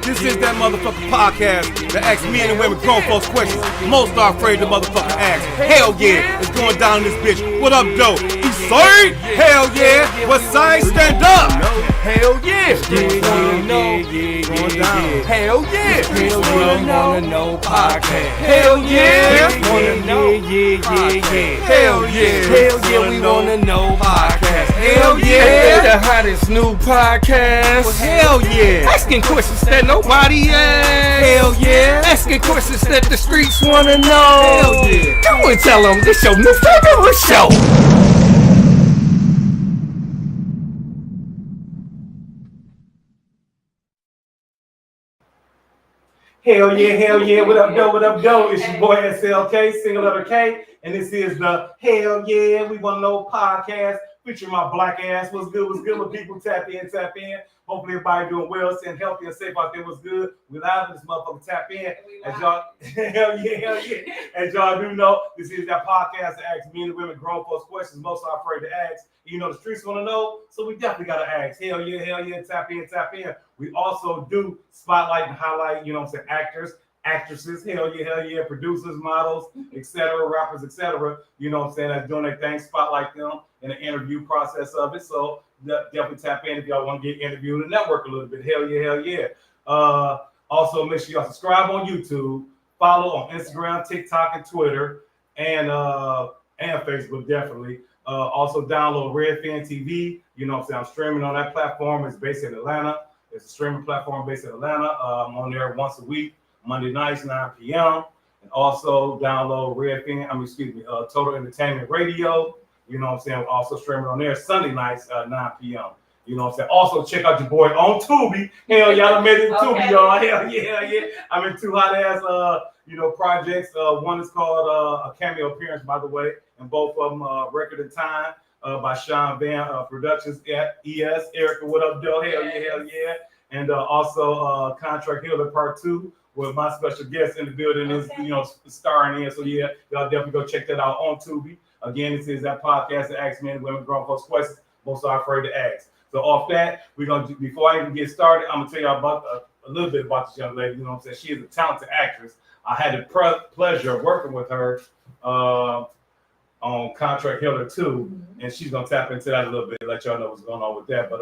This is that motherfucking podcast that asks men and women grown folks questions most are afraid to motherfucking ask. Hell yeah, it's going down in this bitch. What up, though? East Side? Hell yeah. West Side? Stand up. Hell yeah. Going down. Hell yeah. Wanna know podcast. Hell yeah. Wanna know. Hell yeah. Hell yeah, we wanna know podcast. Hell yeah. The hottest new podcast. Hell yeah. Asking questions that nobody asks. Hell yeah. Asking questions that the streets wanna know. Hell yeah. Go and tell them this your new favorite show. Hell yeah, what up, though? It's your boy SLK, single letter K, and this is the Hell Yeah, We Wanna Know podcast, featuring my black ass. What's good, when people tap in. Hopefully everybody doing well, staying healthy and safe out there. What's good? We live in this motherfucker, tap in. As y'all, hell yeah. As y'all do know, this is that podcast that asks men and women grown folks questions most are afraid to ask. You know, the streets want to know, so we definitely got to ask. Hell yeah, tap in. We also do spotlight and highlight, you know what I'm saying, actors, actresses, hell yeah, producers, models, etc., rappers, etc., you know what I'm saying, that's doing their thing, spotlight them in the interview process of it. So definitely tap in if y'all want to get interviewed and network a little bit. Hell yeah. Also, make sure y'all subscribe on YouTube, follow on Instagram, TikTok, and Twitter, and Facebook, definitely. Also download Redfin TV. You know what I'm saying? I'm streaming on that platform. It's based in Atlanta. It's a streaming platform based in Atlanta. I'm on there once a week, Monday nights, 9 p.m. And also download Total Entertainment Radio. You know what I'm saying? Also streaming on there Sunday nights, 9 p.m. You know what I'm saying? Also check out your boy on Tubi. Hell, y'all made it to Tubi, y'all. Hell yeah. I'm in two hot ass projects. One is called a cameo appearance, by the way, and both of them Record in Time by Sean Van Productions at ES. Erica, what up, though? Hell yeah. And also Contract Healer Part 2 with my special guest in the building is starring in. So yeah, y'all definitely go check that out on Tubi. Again, this is that podcast that asks men and women grown folks questions most are afraid to ask. So off that, we're gonna do, before I even get started, I'm gonna tell y'all about a little bit about this young lady. You know what I'm saying? She is a talented actress. I had the pleasure of working with her on Contract Healer 2, and she's gonna tap into that a little bit, let y'all know what's going on with that. But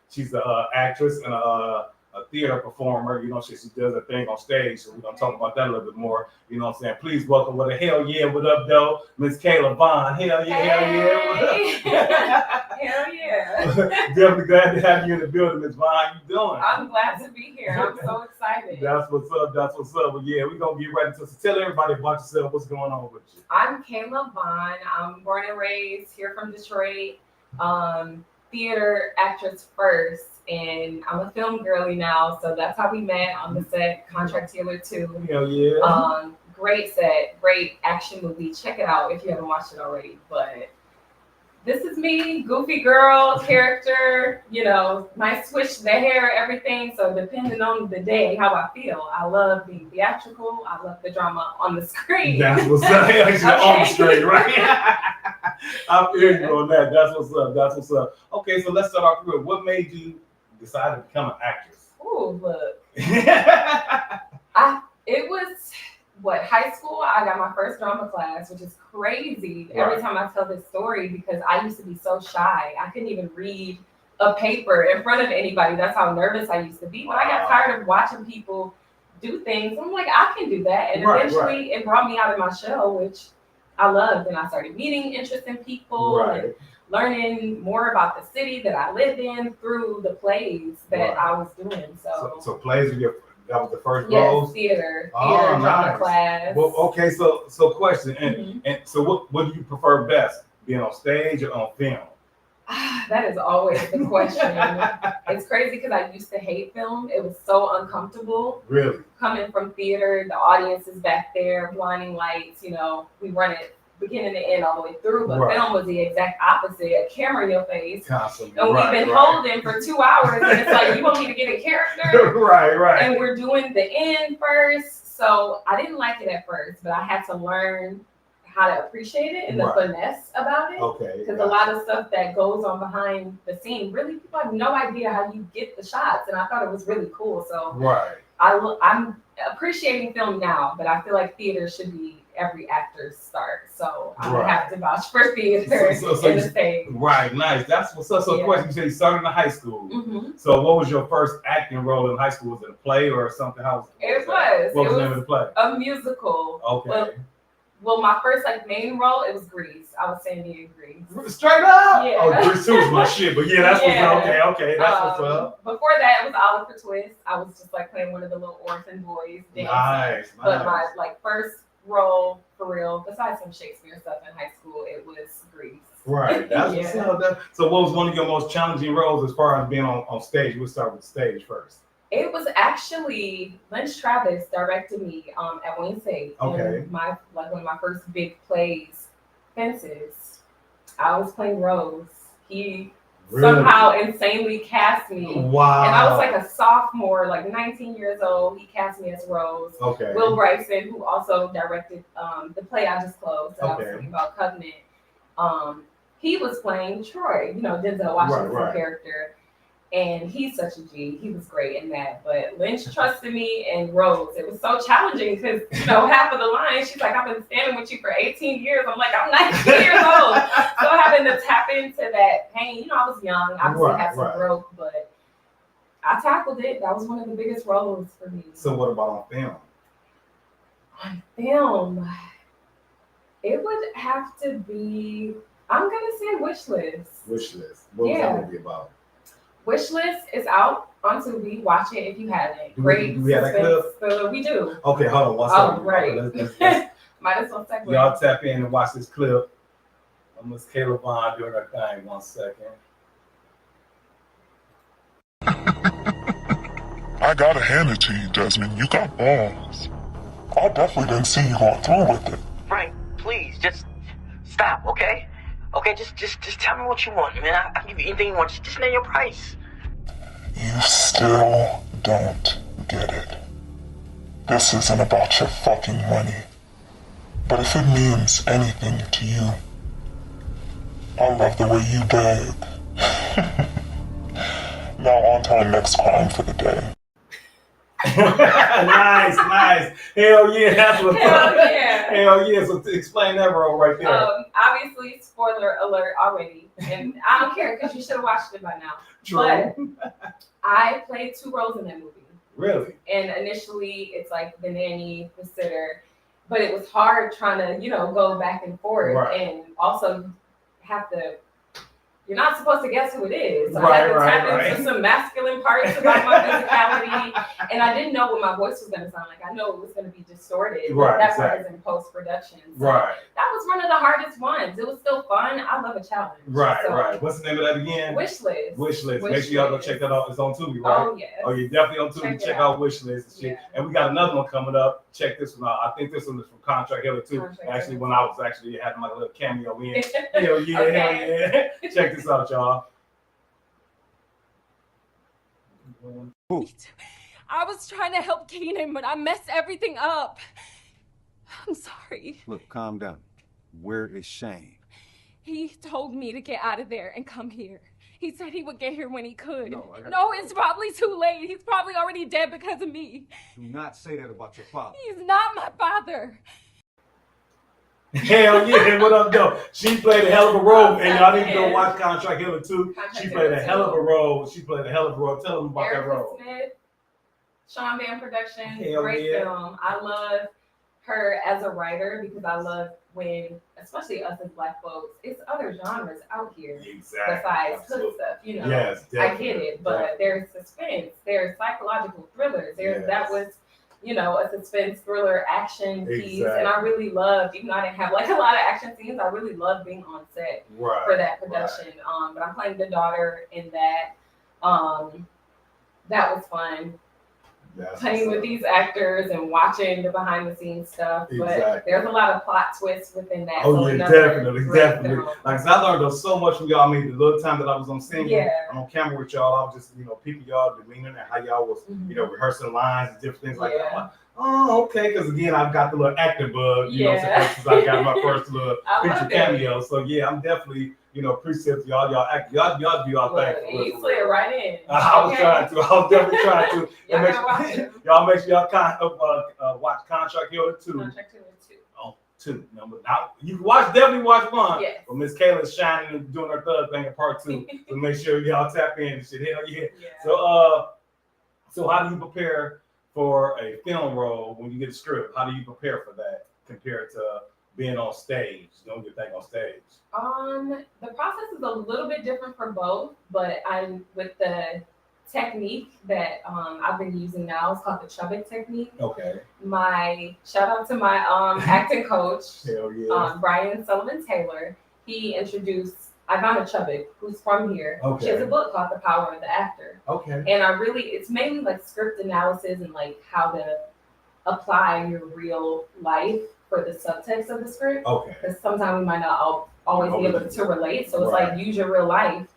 she's an actress and a theater performer. You know, she does a thing on stage, so we're gonna talk about that a little bit more. You know what I'm saying? Please welcome with a hell yeah, what up, though, Miss Kayla Vaughn. Hell yeah. Hell yeah. Definitely glad to have you in the building, Miss Vaughn. How you doing? I'm glad to be here. I'm so excited. That's what's up. Well, yeah, we're gonna get right into it. So tell everybody about yourself. What's going on with you? I'm Kayla Vaughn. I'm born and raised here from Detroit. Theater actress first, and I'm a film girly now, so that's how we met on the set Contract Healer 2. Hell yeah. Great set, great action movie. Check it out if you haven't watched it already. But this is me, goofy girl character, nice switch the hair, everything. So depending on the day, how I feel, I love being theatrical. I love the drama on the screen. That's what's up. On the screen, right? I'm hearing you on that. That's what's up. Okay, so let's start off with what made you decide to become an actress? Ooh, look. It was high school. I got my first drama class, which is crazy every time I tell this story because I used to be so shy. I couldn't even read a paper in front of anybody. That's how nervous I used to be. But I got tired of watching people do things. I'm like, I can do that. And eventually it brought me out of my shell, which I loved. And I started meeting interesting people and learning more about the city that I live in through the plays that I was doing. So plays were that was the first role? Yes, theater drama class. Well, okay, so question, and so what do you prefer best, being on stage or on film? That is always the question. It's crazy because I used to hate film. It was so uncomfortable. Really? Coming from theater, the audience is back there, blinding lights, we run it beginning to end all the way through, but film was the exact opposite. A camera in your face. Constantly. And we've been holding for 2 hours, and it's like, you want me to get a character? Right. And we're doing the end first. So I didn't like it at first, but I had to learn how to appreciate it and the finesse about it. Okay. Because a lot of stuff that goes on behind the scene, really people have no idea how you get the shots. And I thought it was really cool. So I'm appreciating film now, but I feel like theater should be every actor's start. So I would have to vouch for theater in the state. Right, nice. That's what's up. So the question, you said you started in high school. Mm-hmm. So what was your first acting role in high school? Was it a play or something? What was the name of the play? A musical. Okay. Well, my first main role, it was Grease. I was Sandy in Grease. Straight up? Yeah. Oh, Grease 2 was my shit, but that's what's up. Okay, that's what's up. Before that, it was Oliver Twist. I was just playing one of the little orphan boys. Nice. But my first role for real, besides some Shakespeare stuff in high school, it was Grease. Right. That's what's up. So what was one of your most challenging roles as far as being on stage? We'll start with stage first. It was actually Lynch Travis directed me at Wayne State. Okay. In one of my first big plays, Fences. I was playing Rose. He somehow insanely cast me. Wow. And I was a sophomore, 19 years old. He cast me as Rose. Okay. Will Bryson, who also directed the play I just closed that I was talking about, Covenant. He was playing Troy, Denzel Washington's character. And he's such a G. He was great in that. But Lynch trusted me and Rose. It was so challenging because, half of the line, she's like, I've been standing with you for 18 years. I'm like, I'm 19 years old. So having to tap into that pain, I was young. Obviously had some growth, but I tackled it. That was one of the biggest roles for me. So what about on film? On film, it would have to be, I'm going to say Wishlist. Wishlist. What was that movie about? Wishlist is out on Tubi. Watch it if you haven't. Great. Do we have that clip? We do. Okay, hold on. What's up? Right. Let's might as well segue. Y'all tap in and watch this clip. Miss Kayla Vaughn doing her thing. 1 second. I gotta hand it to you, Desmond. You got balls. I definitely didn't see you going through with it. Frank, please, just stop, okay? Okay, just tell me what you want, man. I'll give you anything you want. Just name your price. You still don't get it. This isn't about your fucking money. But if it means anything to you, I love the way you beg. Now on to our next crime for the day. Nice. Hell yeah, that's what's up. Hell yeah. So explain that role right there. Obviously, spoiler alert already. And I don't care because you should have watched it by now. True. But I played 2 roles in that movie. Really? And initially, it's the nanny, the sitter. But it was hard trying to, go back and forth. Right. And also have to, you're not supposed to guess who it is. So I had to tap into some masculine parts about my physicality. And I didn't know what my voice was going to sound like. I know it was going to be distorted. Right, That part is in post-production. So right. That was one of the hardest ones. It was still fun. I love a challenge. Right. What's the name of that again? Wishlist. Make sure y'all go check that out. It's on Tubi, right? Oh, yes. Oh, you're definitely on Tubi. Check out Wishlist and shit. Yeah. And we got another one coming up. Check this one out. I think this one is from Contract Hiller too. Actually, when I was having my little cameo in. Hell yeah, hell yeah. Check this out, y'all. I was trying to help Keenan, but I messed everything up. I'm sorry. Look, calm down. Where is Shane? He told me to get out of there and come here. He said he would get here when he could. No, it's probably too late. He's probably already dead because of me. Do not say that about your father. He's not my father. Hell yeah, what up, though? She played a hell of a role, and y'all need to go watch Contract Hiller too. She played a hell of a role. Tell them about that role. Smith, Sean Van Productions, Hell great yeah. film. I love her as a writer because I love when, especially us as Black folks, it's other genres out here besides hood stuff. Yes, I get it, but there's suspense, there's psychological thrillers. That was, a suspense thriller action piece, and I really loved. Even though I didn't have a lot of action scenes, I really loved being on set for that production. But I'm playing the daughter in that. That was fun. Playing with these actors and watching the behind the scenes stuff, but there's a lot of plot twists within that. Oh yeah, definitely. Like I learned so much from y'all. I mean, the little time that I was on singing, I'm on camera with y'all. I was just, peeping y'all demeanor and how y'all was, rehearsing lines and different things like that. Oh, okay. Because again, I've got the little acting bug, you know, since I got my first little feature cameo. So yeah, I'm definitely, appreciative to y'all. Y'all do y'all thing. You slid right in. I was trying to. I was definitely trying to. Y'all make sure y'all watch Contract Killer 2. Contract Killer 2. Oh, 2. Number now you can definitely watch 1. Yes. But Miss Kayla's shining and doing her thug thing in part 2. So make sure y'all tap in and shit. Hell yeah. So how do you prepare for a film role when you get a script? How do you prepare for that compared to being on stage, doing your thing on stage? The process is a little bit different for both, but I'm with the technique that I've been using now. It's called the Chubbuck technique. Okay. My shout out to my acting coach, Hell yeah. Brian Sullivan Taylor. He introduced Ivana Chubbuck, who's from here. Okay. She has a book called The Power of the Actor. Okay. And it's mainly like script analysis and like how to apply your real life for the subtext of the script. Okay. Because sometimes we might not always be able to relate. So it's like use your real life.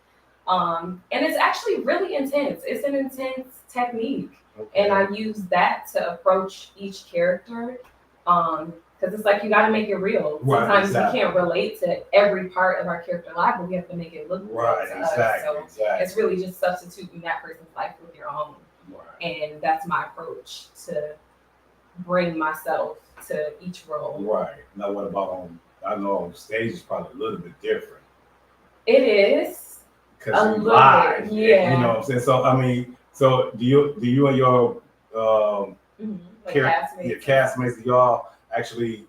And it's actually really intense. It's an intense technique. Okay. And I use that to approach each character. Because it's like you got to make it real. Sometimes we can't relate to every part of our character life, but we have to make it look real to us. So it's really just substituting that person's life with your own. Right. And that's my approach to bring myself to each role. Right. Now what about I know on stage is probably a little bit different. It is. Because you live. Yeah. You know what I'm saying? So I mean, so do you and your castmates, y'all actually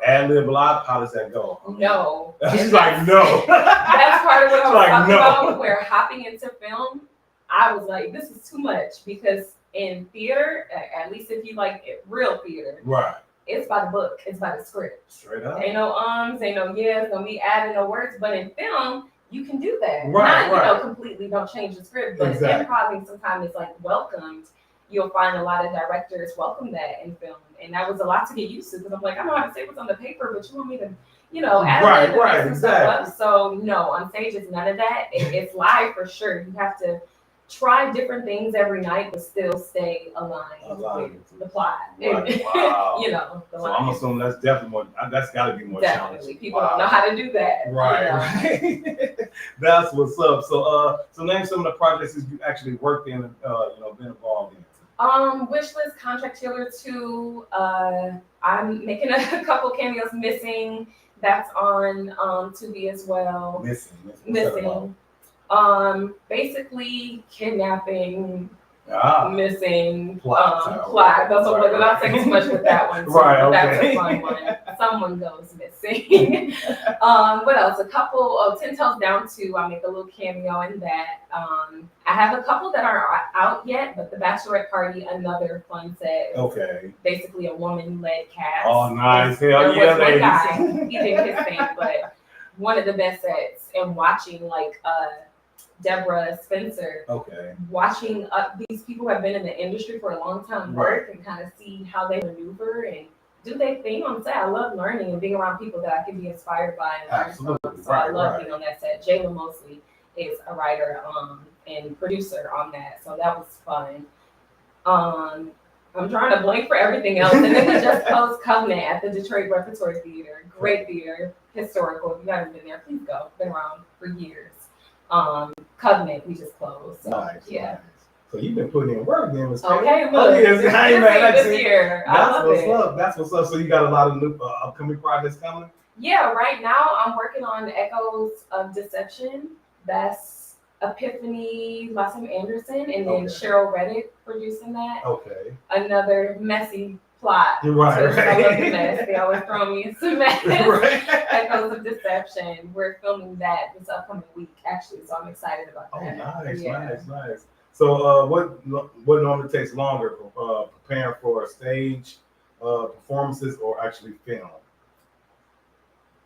ad-lib a lot? How does that go? No. She's like, no. That's part of what I was talking about. Where hopping into film, I was like, this is too much. Because in theater, at least if you like real theater, right, it's by the book, it's by the script. Straight up. Ain't no ain't no yes, no me adding no words. But in film, you can do that. Right, Completely don't change the script. But improv sometimes it's like welcomed. You'll find a lot of directors welcome that in film. And that was a lot to get used to because I'm like, I know how to say what's on the paper, but you want me to, add right, exactly. So no, on stage it's none of that. It's live for sure. You have to try different things every night, but still stay aligned with the plot. Right. Wow. So I'm assuming that's definitely more. That's got to be more challenging. People don't know how to do that. Right. Right. That's what's up. So name some of the projects that you actually worked in, been involved in. Wishlist, Contract Killer 2. I'm making a couple cameos. Missing. That's on Tubi as well. Missing. Basically kidnapping, missing, plot. That's what we're not saying too much with that one. Right, okay. That's a fun one. Someone goes missing. What else? A couple of 10 Toes Down 2. I make a little cameo in that. I have a couple that aren't out yet, but The Bachelorette Party, another fun set. Okay. Basically a woman-led cast. Oh, nice. Hell there yeah, was one guy. He did his thing, but one of the best sets. And watching Deborah Spencer. Okay. Watching these people who have been in the industry for a long time work and kind of see how they maneuver and do their thing on set. I love learning and being around people that I can be inspired by and learn from. So I love being on that set. Jayla Mosley is a writer and producer on that. So that was fun. I'm trying to blank for everything else. And then we just closed Covenant at the Detroit Repertory Theater. Great theater, historical. If you haven't been there, please go. Been around for years. Covenant, we just closed. So, nice. Yeah. Nice. So you've been putting in work, then. Okay, look. Oh, yes. This year. That's what's up. That's what's up. So you got a lot of new upcoming projects coming? Yeah, right now I'm working on Echoes of Deception. That's Epiphany Lassam Anderson and then Cheryl Reddick producing that. Okay. Another messy plot. Right. I love the mess. They always throw me into mess. Right. Echoes of Deception. We're filming that this upcoming week, actually, so I'm excited about that. Oh, nice. So, what normally takes longer, preparing for stage performances or actually film?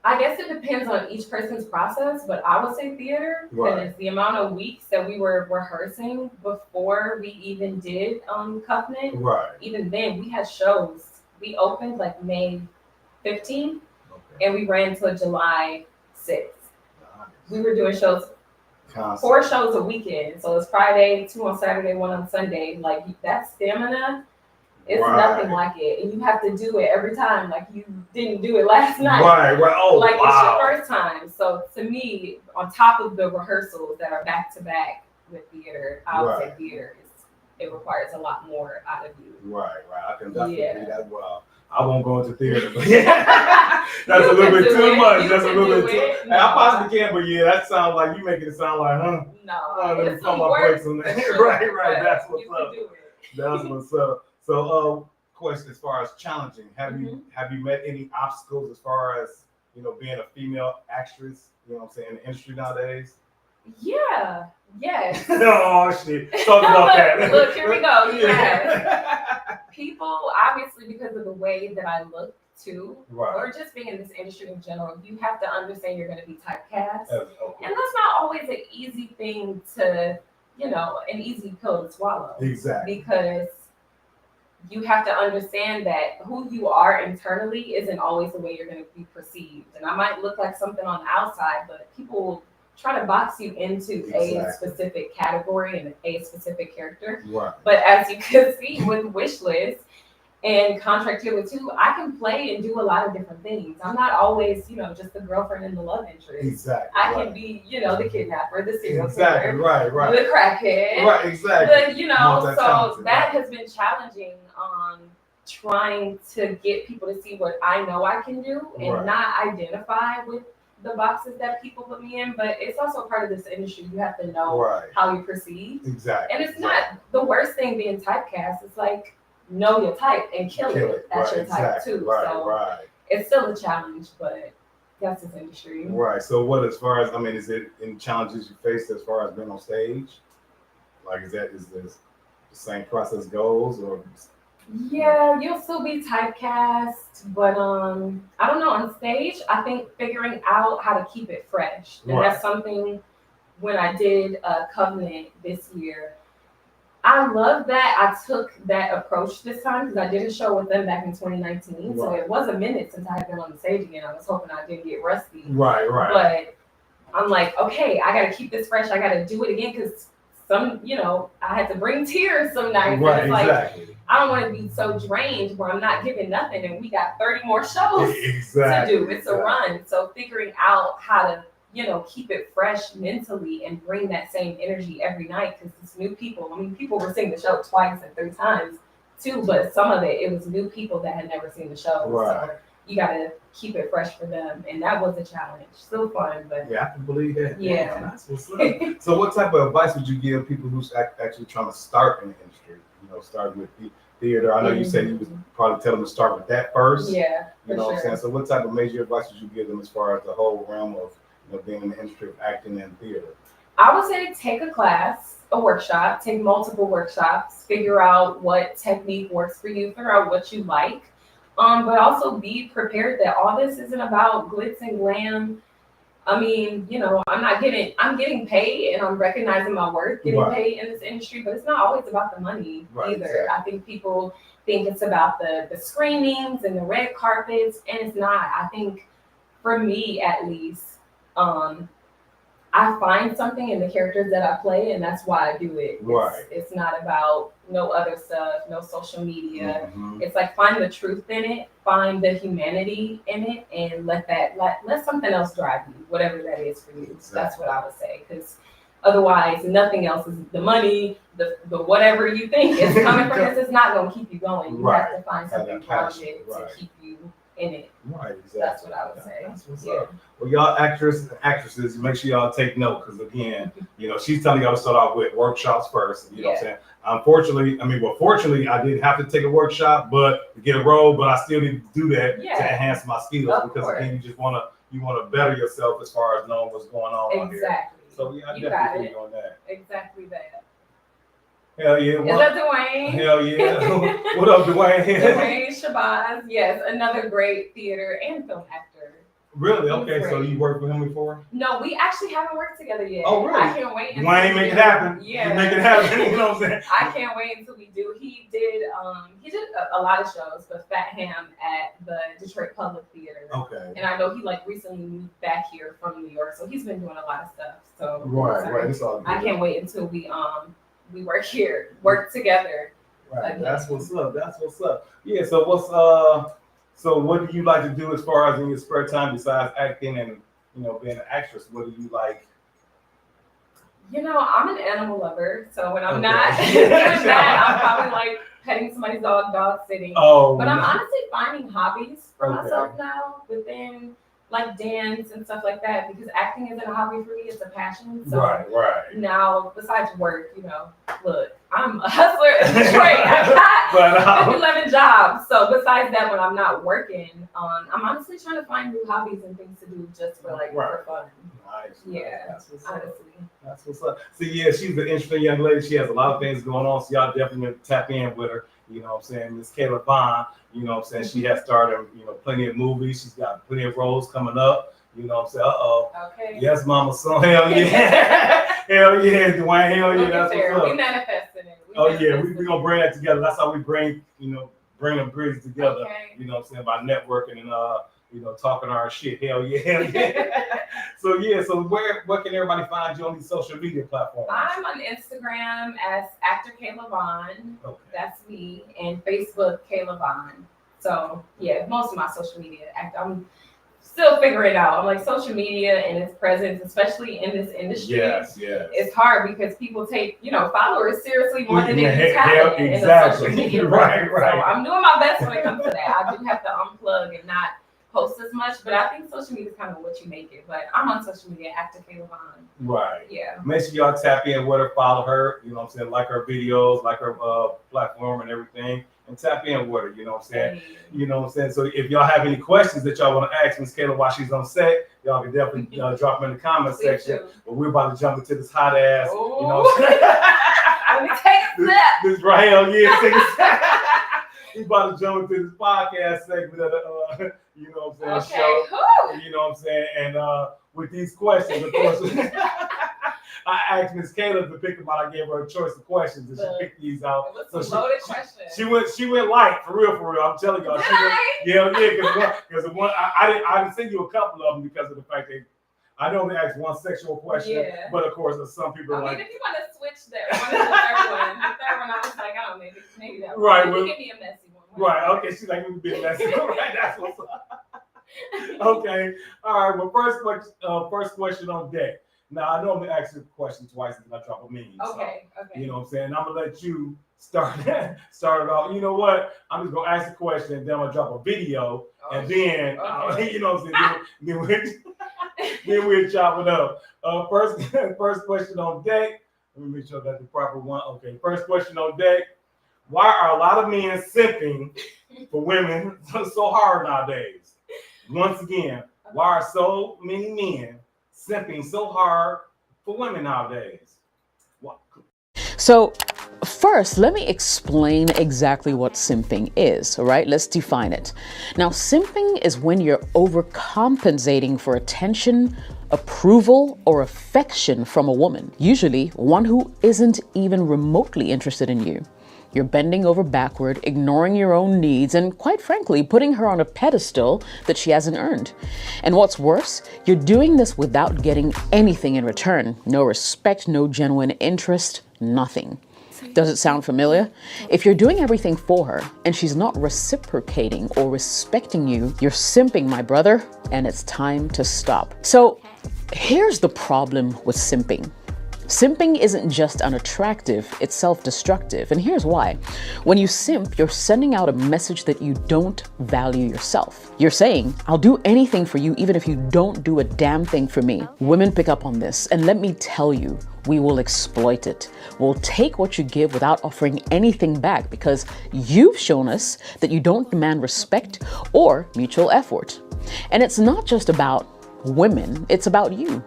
I guess it depends on each person's process, but I would say theater because the amount of weeks that we were rehearsing before we even did Covenant. Right. Even then, we had shows. We opened like May 15th, and we ran till July 6th. Nice. We were doing shows. Constant. 4 shows a weekend. So it's Friday, 2 on Saturday, 1 on Sunday. Like that stamina, It's nothing like it, and you have to do it every time. Like you didn't do it last night. Right. Oh, like wow. It's your first time. So to me, on top of the rehearsals that are back to back with theater, I would say theater it requires a lot more out of you. Right. I can definitely do that. Well, I won't go into theater, but that's a little bit too much. That's a little bit too. I possibly can, but that sounds like you making it sound like, No, it's some work. Right. That's what's up. That's what's up. So, question as far as challenging, have you met any obstacles as far as being a female actress? You know what I'm saying, in the industry nowadays? Yeah. Yes. Oh shit. Talk about that. Look, here we go. Yes. People, obviously, because of the way that I look too, or just being in this industry in general, you have to understand you're going to be typecast, and that's not always an easy thing to, an easy pill to swallow. Exactly. Because you have to understand that who you are internally isn't always the way you're going to be perceived. And I might look like something on the outside, but people will try to box you into a specific category and a specific character. Right. But as you can see with Wishlist and Contract Killer 2, I can play and do a lot of different things. I'm not always, just the girlfriend and the love interest. Exactly. I can be, the kidnapper, the serial killer, right, the crackhead. Right, exactly. But, so that has been challenging trying to get people to see what I know I can do and not identify with the boxes that people put me in. But it's also part of this industry. You have to know how you're perceived. Exactly. And it's not the worst thing being typecast. It's like, know your type and kill it. That's your type too. So it's still a challenge, but that's this industry. Right. So what, as far as, is it any challenges you faced as far as being on stage? Like, is this the same process goes, or? Yeah, you'll still be typecast, but I don't know, on stage, I think figuring out how to keep it fresh. And that's something when I did Covenant this year. I love that I took that approach this time because I did a show with them back in 2019. So it was a minute since I had been on the stage again. I was hoping I didn't get rusty. Right. But I'm like, okay, I got to keep this fresh. I got to do it again because I had to bring tears some nights. Right, it's like, exactly. I don't want to be so drained where I'm not giving nothing and we got 30 more shows to do. It's a run. So figuring out how to, keep it fresh mentally and bring that same energy every night because it's new people. People were seeing the show twice and 3 times too, but some of it was new people that had never seen the show. Right. So you got to keep it fresh for them. And that was a challenge. Still fun, but. Yeah, I can believe that. Yeah. That's what's up. So what type of advice would you give people who's actually trying to start in the industry? Start with theater. I know you said you would probably tell them to start with that first. Yeah. What I'm saying? So what type of major advice would you give them as far as the whole realm of being in the industry of acting and theater? I would say take a class, a workshop, take multiple workshops, figure out what technique works for you, figure out what you like. But also be prepared that all this isn't about glitz and glam. I'm getting paid and I'm recognizing my worth getting paid in this industry, but it's not always about the money either. Exactly. I think people think it's about the screenings and the red carpets, and it's not. I think for me at least, I find something in the characters that I play, and that's why I do it. It's not about no other stuff, no social media. Mm-hmm. It's like find the truth in it, find the humanity in it, and let something else drive you, whatever that is for you. Exactly. That's what I would say, because otherwise, nothing else is the money, the whatever you think is coming from this is not going to keep you going. You have to find something grounded to keep you in it. Right, exactly. That's what I would say. That's what's up. Well, y'all actresses, make sure y'all take note, because again, she's telling y'all to start off with workshops first. You know what I'm saying? Fortunately, I did have to take a workshop, but to get a role, but I still need to do that to enhance my skills, because again, you just want to better yourself as far as knowing what's going on here. Exactly. So I definitely on that. Exactly that. Hell yeah. Is that Dwayne? Hell yeah. What up, Dwayne? Dwayne Shabazz. Yes, another great theater and film actor. Really? Okay, so you worked with him before? No, we actually haven't worked together yet. Oh, really? I can't wait. Dwayne, make it happen. Yeah. Make it happen. You know what I'm saying? I can't wait until we do. He did a lot of shows, but Fat Ham at the Detroit Public Theater. Okay. And I know he recently moved back here from New York, so he's been doing a lot of stuff. So right. It's all good. I can't wait until we work together Right. Again. That's what's up. That's what's up. Yeah. So so what do you like to do as far as in your spare time besides acting and being an actress? What do you like? I'm an animal lover, so when I'm Okay. not doing that, I'm probably like petting somebody's dog sitting. Oh. But I'm no. honestly finding hobbies for Okay. myself now within like dance and stuff like that, because acting isn't a hobby for me, it's a passion. So Right. now, besides work, look, I'm a hustler in Detroit. I got 11 jobs. So besides that, when I'm not working, I'm honestly trying to find new hobbies and things to do just for for fun. Nice. Yeah, That's what's up. honestly. That's what's up. So yeah, she's an interesting young lady. She has a lot of things going on. So y'all definitely tap in with her. You know what I'm saying? Miss Kayla Vaughn, you know what I'm saying? She has starred in, plenty of movies. She's got plenty of roles coming up. You know what I'm saying? Uh-oh. Okay. Yes, mama, son. Hell yeah. Hell yeah, Dwayne. Hell yeah. That's what's We up. manifesting it. Oh yeah, we're gonna bring that together. That's how we bring them bridges together. Okay. You know what I'm saying? By networking and talking our shit. Hell yeah. So where can everybody find you on these social media platforms? I'm on Instagram as actor Kayla Vaughn. Okay. That's me. And Facebook, Kayla Vaughn. So yeah, most of my social media. I'm still figuring it out. I'm like social media and its presence, especially in this industry. Yes. It's hard because people take, followers seriously more than they do Hell, talent in the exactly. social media. Right. So I'm doing my best when it comes to that. I do have to unplug and not post as much, but I think social media is kind of what you make it. But I'm on social media, actor Kayla Vaughn. Right. Yeah. Make sure y'all tap in with her, follow her, you know what I'm saying, like her videos, like her platform and everything, and tap in with her, you know what I'm saying? Hey. You know what I'm saying? So if y'all have any questions that y'all want to ask Miss Kayla while she's on set, y'all can definitely drop them in the comment section. But we're about to jump into this hot ass, Ooh. you know what I'm saying? Let me take a step. This right here, take a step. We about to jump into this podcast segment of the, you know what I'm saying, show. Whew. You know what I'm saying? And with these questions, of course, I asked Miss Kayla to pick them out. I gave her a choice of questions, and she picked these out. It So was a loaded question. She went light for real. I'm telling y'all, because the one I didn't send you a couple of them because of the fact that I only asked one sexual question, but of course, some people are like. If you want to switch that one to the third one, I was like, oh, maybe that one. Right. You can give me a messy one. Right. Okay. She's like, we can be a messy. Right. That's what's up. Okay. All right. Well, first question on deck. Now I normally ask you a question twice until I drop a meme. Okay. You know what I'm saying? I'm gonna let you start it off. You know what? I'm just gonna ask a question and then I'm gonna drop a video and then you know what I'm saying? Then we'll chop it up. First question on deck. Let me make sure I got the proper one. Okay. First question on deck. Why are a lot of men simping for women so hard nowadays? Once again, why are so many men simping so hard for women nowadays? What? So, first, let me explain exactly what simping is, all right? Let's define it. Now, simping is when you're overcompensating for attention, approval, or affection from a woman, usually one who isn't even remotely interested in you. You're bending over backward, ignoring your own needs, and quite frankly, putting her on a pedestal that she hasn't earned. And what's worse, you're doing this without getting anything in return. No respect, no genuine interest, nothing. Does it sound familiar? If you're doing everything for her and she's not reciprocating or respecting you, you're simping, my brother, and it's time to stop. So here's the problem with simping. Simping isn't just unattractive, it's self-destructive. And here's why. When you simp, you're sending out a message that you don't value yourself. You're saying, I'll do anything for you even if you don't do a damn thing for me. Women pick up on this, and let me tell you, we will exploit it. We'll take what you give without offering anything back because you've shown us that you don't demand respect or mutual effort. And it's not just about women, it's about you.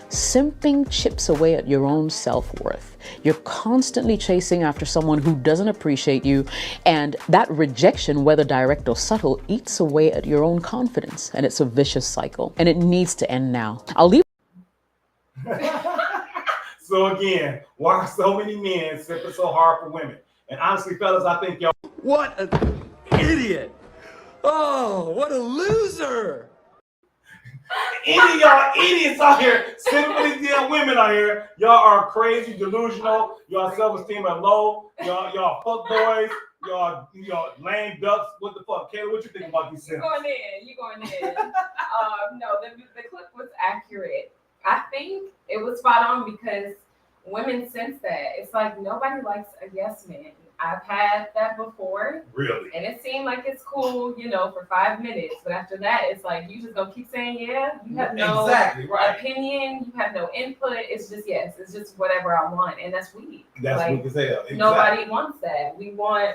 Simping chips away at your own self-worth. You're constantly chasing after someone who doesn't appreciate you, and that rejection, whether direct or subtle, eats away at your own confidence, and it's a vicious cycle, and it needs to end now. I'll leave. So again, why are so many men simping so hard for women? And honestly, fellas, I think y'all. What an idiot! Oh, what a loser! any of y'all idiots out here, simply damn women out here, y'all are crazy, delusional. Y'all self-esteem are low. Y'all fuck boys. Y'all lame ducks. What the fuck, Kayla? What you think about these You simps? going in. No, the clip was accurate. I think it was spot on because women sense that. It's like nobody likes a yes man. I've had that before. Really? And it seemed like it's cool, for 5 minutes. But after that, it's like you just gonna keep saying yeah. You have no opinion. You have no input. It's just yes. It's just whatever I want, and that's weak. That's weak as hell. Exactly. Nobody wants that. We want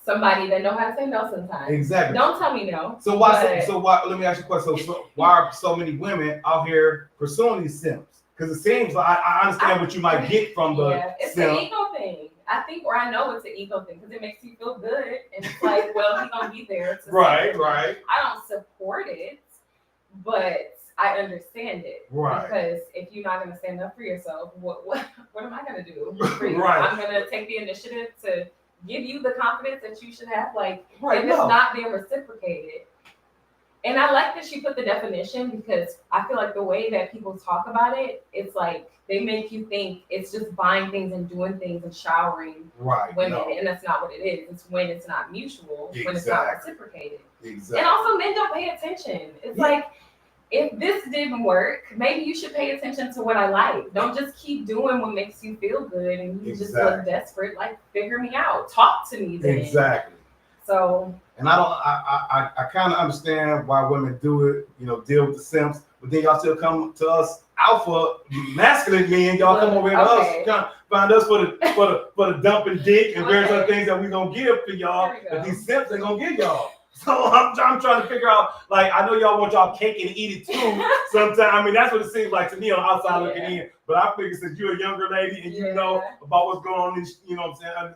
somebody that know how to say no sometimes. Exactly. Don't tell me no. So why? So why? Let me ask you a question. So why are so many women out here pursuing these simps? Because it seems like I understand what you might get from the it's simp. an ego thing. I think, or I know it's an ego thing because it makes you feel good, and it's like, well, he's gonna be there. Right. I don't support it, but I understand it. Right. Because if you're not gonna stand up for yourself, what am I gonna do? Right. I'm gonna take the initiative to give you the confidence that you should have. Like, right, if it's not being reciprocated. And I like that she put the definition because I feel like the way that people talk about it, it's like they make you think it's just buying things and doing things and showering women, and that's not what it is. It's when it's not mutual, when it's not reciprocated. Exactly. And also, men don't pay attention. It's like, if this didn't work, maybe you should pay attention to what I like. Don't just keep doing what makes you feel good and you just look desperate. Like, figure me out. Talk to me then. Exactly. So. And I kind of understand why women do it, deal with the simps, but then y'all still come to us alpha masculine men. Y'all come over here to us, kind of find us for the dumping dick and various other things that we gonna give to y'all that these simps ain't gonna give y'all. So I'm trying to figure out, like, I know y'all want y'all cake and eat it too sometimes. I mean, that's what it seems like to me on the outside looking in. But I figure since you're a younger lady and you know about what's going on, you know what I'm saying?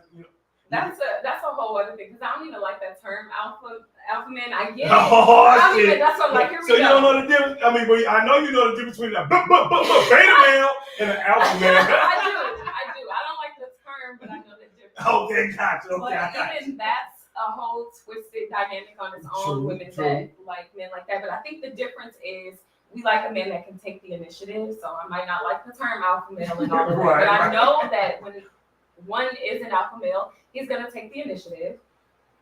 That's a whole other thing because I don't even like that term alpha man. I get it. That's what I'm like. Here we go. So you don't know the difference. I mean, I know you know the difference between a beta male and an alpha male. I do. I don't like the term, but I know the difference. Okay, gotcha. But even that's a whole twisted dynamic on its own. Women that like men like that, but I think the difference is we like a man that can take the initiative. So I might not like the term alpha male and all of that, but I know that when one is an alpha male, he's gonna take the initiative.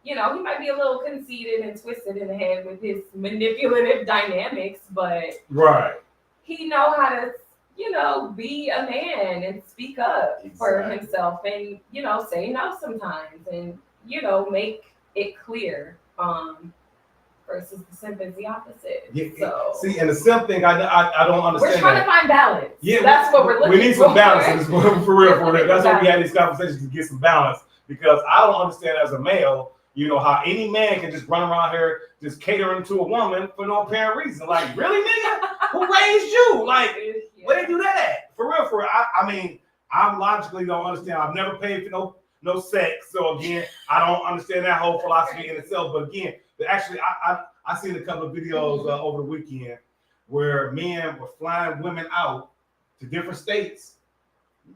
He might be a little conceited and twisted in the head with his manipulative dynamics, but he know how to, be a man and speak up for himself and, say no sometimes and, make it clear. Versus the simp is the opposite. Yeah, so see, and the simp thing, I don't understand. We're trying to find balance. Yeah, that's what we're looking for. We need some balance for real. That's why we had these conversations to get some balance. Because I don't understand as a male, how any man can just run around here just catering to a woman for no apparent reason. Like, really, nigga? Who raised you? Like, where they do that at? For real. I mean, I logically don't understand. I've never paid for no sex. So again, I don't understand that whole philosophy in itself. But again, actually, I seen a couple of videos over the weekend where men were flying women out to different states,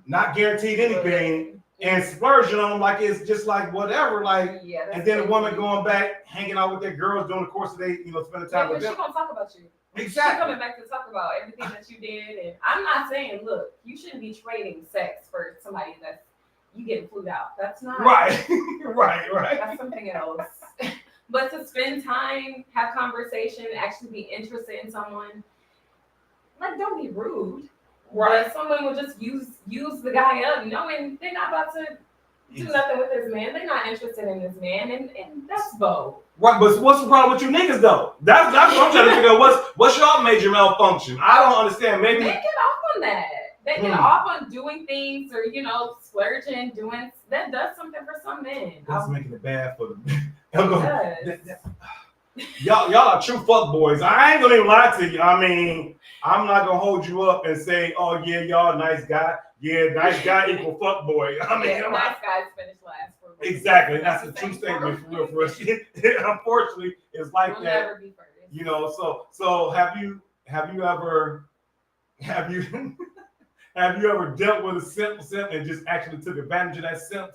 not guaranteed anything, and splurging on them like it's just like whatever, like, and then a woman going back, hanging out with their girls during the course of the day, spending time with them. She's gonna talk about you. Exactly. She's coming back to talk about everything that you did, and I'm not saying, look, you shouldn't be trading sex for somebody that's you getting flued out. That's not right. That's something else. But to spend time, have conversation, actually be interested in someone, like, don't be rude. Right. But someone will just use the guy up, knowing they're not about to do nothing with this man. They're not interested in this man, and that's bold. Right, but what's the problem with you niggas though? That's what I'm trying to figure out. What's your major malfunction? I don't understand. Maybe they get off on that. They get off on doing things or splurging, doing that does something for some men. That's making it bad for them. Y'all are true fuck boys. I ain't gonna even lie to you. I mean, I'm not gonna hold you up and say, "Oh yeah, y'all nice guy." Yeah, nice guy equal fuck boy. I mean, nice guys finish last. Exactly, that's a true statement for real. For us, unfortunately, it's like we'll that. Never be first. So have you ever dealt with a simp and just actually took advantage of that simp?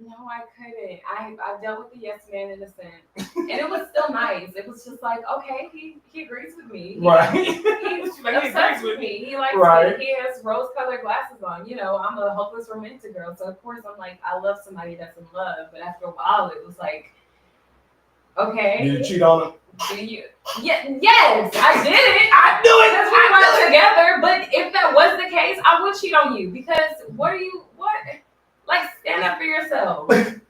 No, I couldn't. I dealt with the yes man in a sense, and it was still nice. It was just like, okay, he agrees with me. Right. He's obsessed with me. He likes Right. me. He has rose-colored glasses on. You know, I'm a hopeless romantic girl, so of course I'm like, I love somebody that's in love. But after a while, it was like, okay. Did you cheat on him? Do you? Yeah, yes, I did it. I knew it. Because we weren't together. But if that was the case, I would cheat on you because what? Like, stand up for yourself.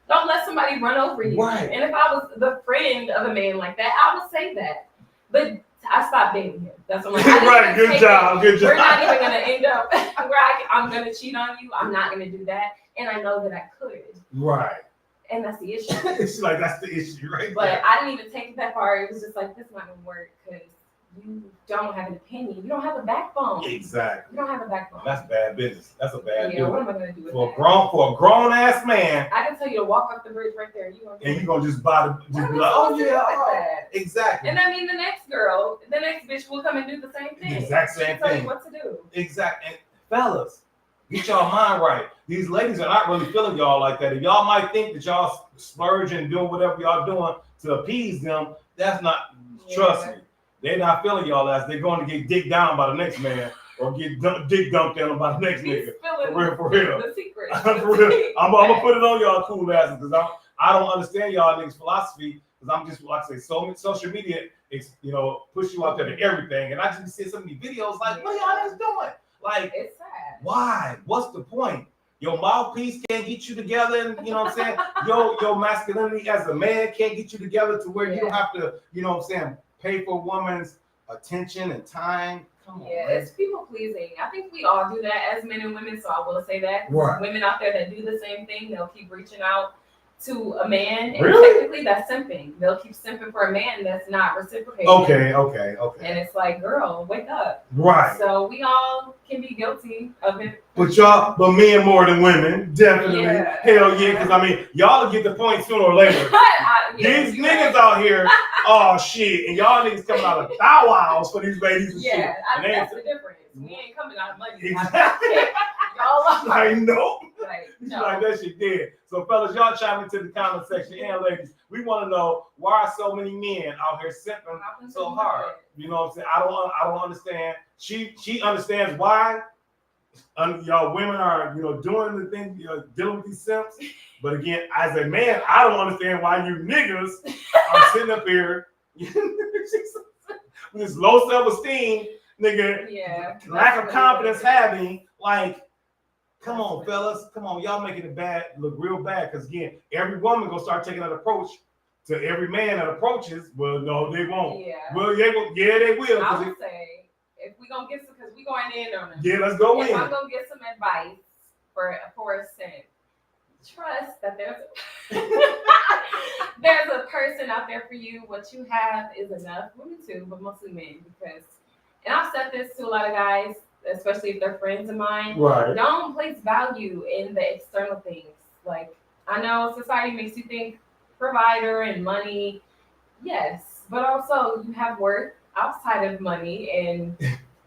Don't let somebody run over you. Right. And if I was the friend of a man like that, I would say that. But I stopped dating him. That's what I'm like. Right. Good job. Good job. We're not even going to end up where I'm going to cheat on you. I'm not going to do that. And I know that I could. Right. And that's the issue. It's like, that's the issue, right? But there. I didn't even take it that far. It was just like, this is not going to work because you don't have an opinion. You don't have a backbone. Exactly. You don't have a backbone. That's bad business. That's a bad Yeah, deal. what am I going to do with For that? a grown ass man, I can tell you to walk up the bridge right there. You and you're gonna just buy the What just am be I like, oh supposed to do yeah, with oh, that? exactly. And I mean, the next bitch will come and do the same thing. The exact same She'll tell thing. you what to do. Exactly. And fellas, get y'all mind right. These ladies are not really feeling y'all like that. And y'all might think that y'all splurging and doing whatever y'all doing to appease them. That's not, trust me. They're not feeling y'all as they're going to get dicked down by the next man or get dick dumped on by the next nigga. For real. The secret. For real. I'm gonna put it on y'all cool asses because I don't understand y'all niggas' philosophy because I'm just, like I say, so much social media, you know, push you out there to everything. And I just see so many videos like, what y'all niggas doing? Like, it's sad. Why? What's the point? Your mouthpiece can't get you together, and you know what I'm saying? Your masculinity as a man can't get you together to where you don't have to, you know what I'm saying, pay for a woman's attention and time. Come on, it's people pleasing. I think we all do that as men and women, so I will say that. Right. Women out there that do the same thing, they'll keep reaching out to a man, and Really? technically that's simping. They'll keep simping for a man that's not reciprocating. Okay. And it's like, girl, wake up. Right. So we all can be guilty of it. But men more than women, definitely. Yeah. Hell yeah, because I mean, y'all will get the point sooner or later. These niggas out here, oh shit, and y'all niggas coming out of thou wows for these ladies and shit. And that's the difference. We ain't coming out of money. Exactly. Y'all are. I know. Like, No. Like that shit dead. So fellas, y'all chime into the comment section. And ladies, we want to know why are so many men out here simping so hard? You know what I'm saying? I don't understand. She understands why y'all women are, you know, doing the thing, you know, dealing with these simps. But again, as a man, I don't understand why you niggas are sitting up here with this low self-esteem, nigga, lack of confidence having, like, come on, fellas. Come on. Y'all making it bad look real bad. Because, again, every woman going to start taking that approach to every man that approaches. Well, no, they won't. Yeah. Well, they will. I would say, if we're going to get some, because we're going in on it. Yeah, let's go in. If I'm going to get some advice for a simp, trust that there's a person out there for you. What you have is enough. Women too, but mostly men. Because, and I've said this to a lot of guys, especially if they're friends of mine. Right. Don't place value in the external things. Like, I know society makes you think provider and money, yes, but also you have worth outside of money and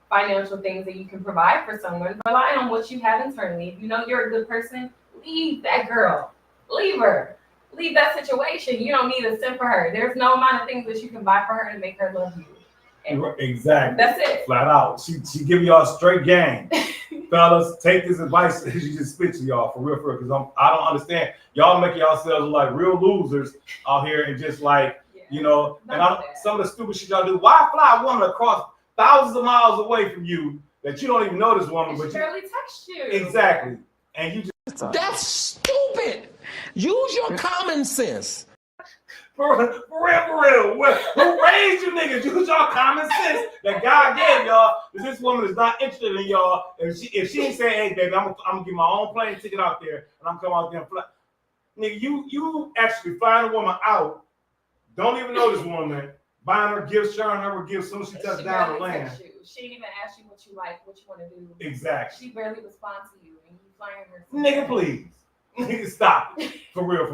financial things that you can provide for someone. Rely on what you have internally. If you know you're a good person, leave that girl. Leave her. Leave that situation. You don't need to send for her. There's no amount of things that you can buy for her to make her love you. Exactly. That's it. Flat out. She give y'all straight game. Fellas, take this advice that she just spit to y'all for real, because I don't understand. Y'all make yourselves like real losers out here and just like, you know, and some of the stupid shit y'all do. Why fly a woman across thousands of miles away from you that you don't even know this woman, but she barely text you. Exactly. And you just That's stupid. Use your common sense. For real. Who raised you niggas? Use y'all common sense that God gave y'all. If this woman is not interested in y'all, if she ain't saying, hey, baby, I'm gonna get my own plane ticket out there and I'm coming out there and fly. Nigga, you actually flying a woman out, don't even know this woman, buying her gifts, sharing her gifts as soon as she touches down the land. She didn't even ask you what you like, what you want to do. Exactly. She barely responds to you and you flying her. Nigga, please. Nigga, stop it. For real.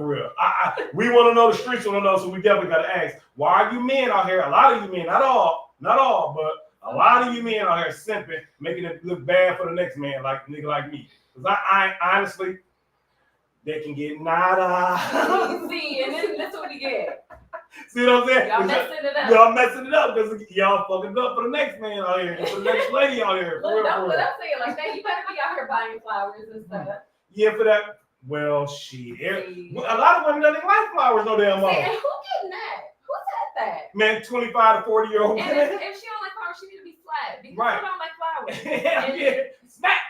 We want to know, the streets want to know, so we definitely got to ask, why are you men out here? A lot of you men, not all, but a lot of you men out here simping, making it look bad for the next man, like a nigga like me. Because I honestly, they can get nada. See, and then that's what we get. See what I'm saying? Y'all messing it up. Y'all messing it up because y'all fucking up for the next man out here, for the next lady out here. Look, don't say it like that. You better be out here buying flowers and stuff. Yeah, for that. Well, shit. A lot of women don't even like flowers no damn more. And who getting that? Who said that? Man, 25 to 40-year-old And women. if she don't like flowers, she need to be flat because Right. she don't like flowers. Yeah, yeah. Smack.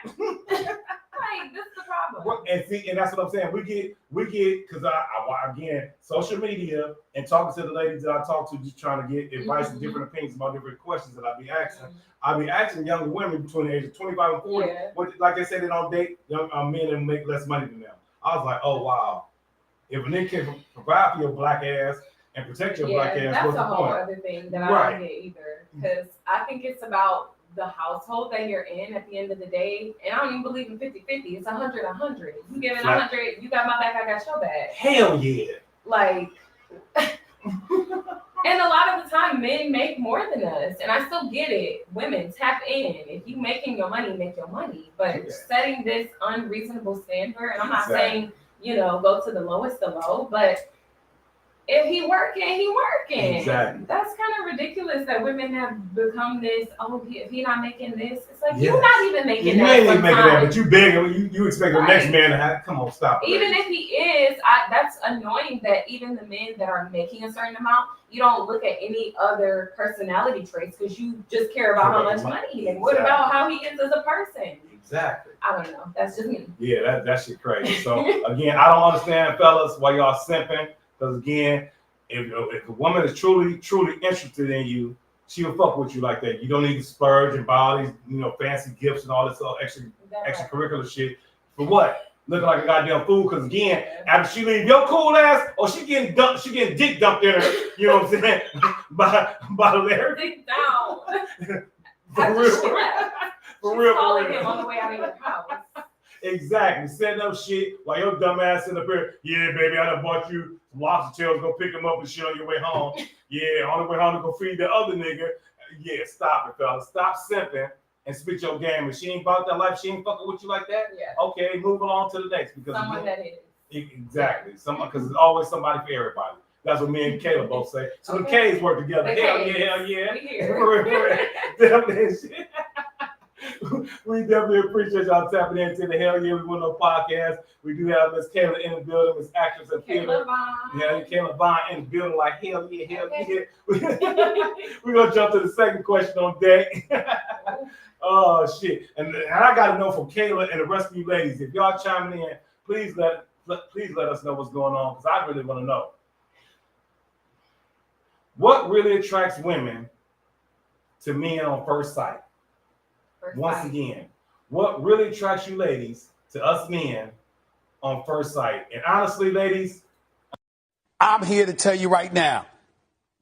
Right, this is the problem. And see, and that's what I'm saying. We get, because I again, social media and talking to the ladies that I talk to, just trying to get advice and different opinions about different questions that I be asking. I be asking younger women between the ages of 25 and 40, what, like they said, they don't date young men and make less money than them. I was like, oh wow, if a nigga can provide for your black ass and protect your black ass, that's what's a the whole point? other thing that I don't get either. Because I think it's about the household that you're in at the end of the day. And I don't even believe in 50-50. It's 100-100. You giving 100, you got my back, I got your back. Hell yeah. Like, and a lot of the time men make more than us. And I still get it. Women, tap in. If you making your money, make your money. But setting this unreasonable standard, and I'm not saying, go to the lowest of low, but if he working, he working. Exactly. That's kind of ridiculous that women have become this. Oh, if he not making this, it's like you're not even making that. You ain't even making that, but you begging. You expect the next man to have. Come on, stop. Even if he is, that's annoying. That even the men that are making a certain amount, you don't look at any other personality traits because you just care about how much money he makes. What about how he is as a person? Exactly. I don't know. That's just me. Yeah, that shit crazy. So again, I don't understand, fellas, why y'all simping. Because again, if a woman is truly interested in you, she'll fuck with you like that. You don't need to splurge and buy all these, fancy gifts and all this extracurricular shit. For what? Looking like a goddamn fool. Because again, after she leave your cool ass, she getting dick dumped in her. You know what I'm saying? by Larry. Dick down. For real. For real. Calling him on the way out of your house. Exactly. Setting up shit while your dumb ass in the bed. Yeah, baby, I done bought you some lobster tails. Go pick them up and shit on your way home. Yeah, on the way home to go feed the other nigga. Yeah, stop it, fellas. Stop simping and spit your game. If she ain't about that life, she ain't fucking with you like that. Yeah. Okay, move along to the next. Because someone that is. Exactly. Someone, because there's always somebody for everybody. That's what me and Kayla both say. So the K's work together. Hell yeah. We here. Definitely. We definitely appreciate y'all tapping into the Hell Yeah We Want No podcast. We do have Miss Kayla in the building, Miss actress and theater. Yeah, Kayla Vaughn in the building, like hell yeah. We're gonna jump to the second question on deck. Oh shit! And I gotta know from Kayla and the rest of you ladies, if y'all chiming in, please let us know what's going on because I really want to know. What really attracts women to men on first sight? Once again, what really attracts you ladies to us men on first sight? And honestly, ladies, I'm here to tell you right now,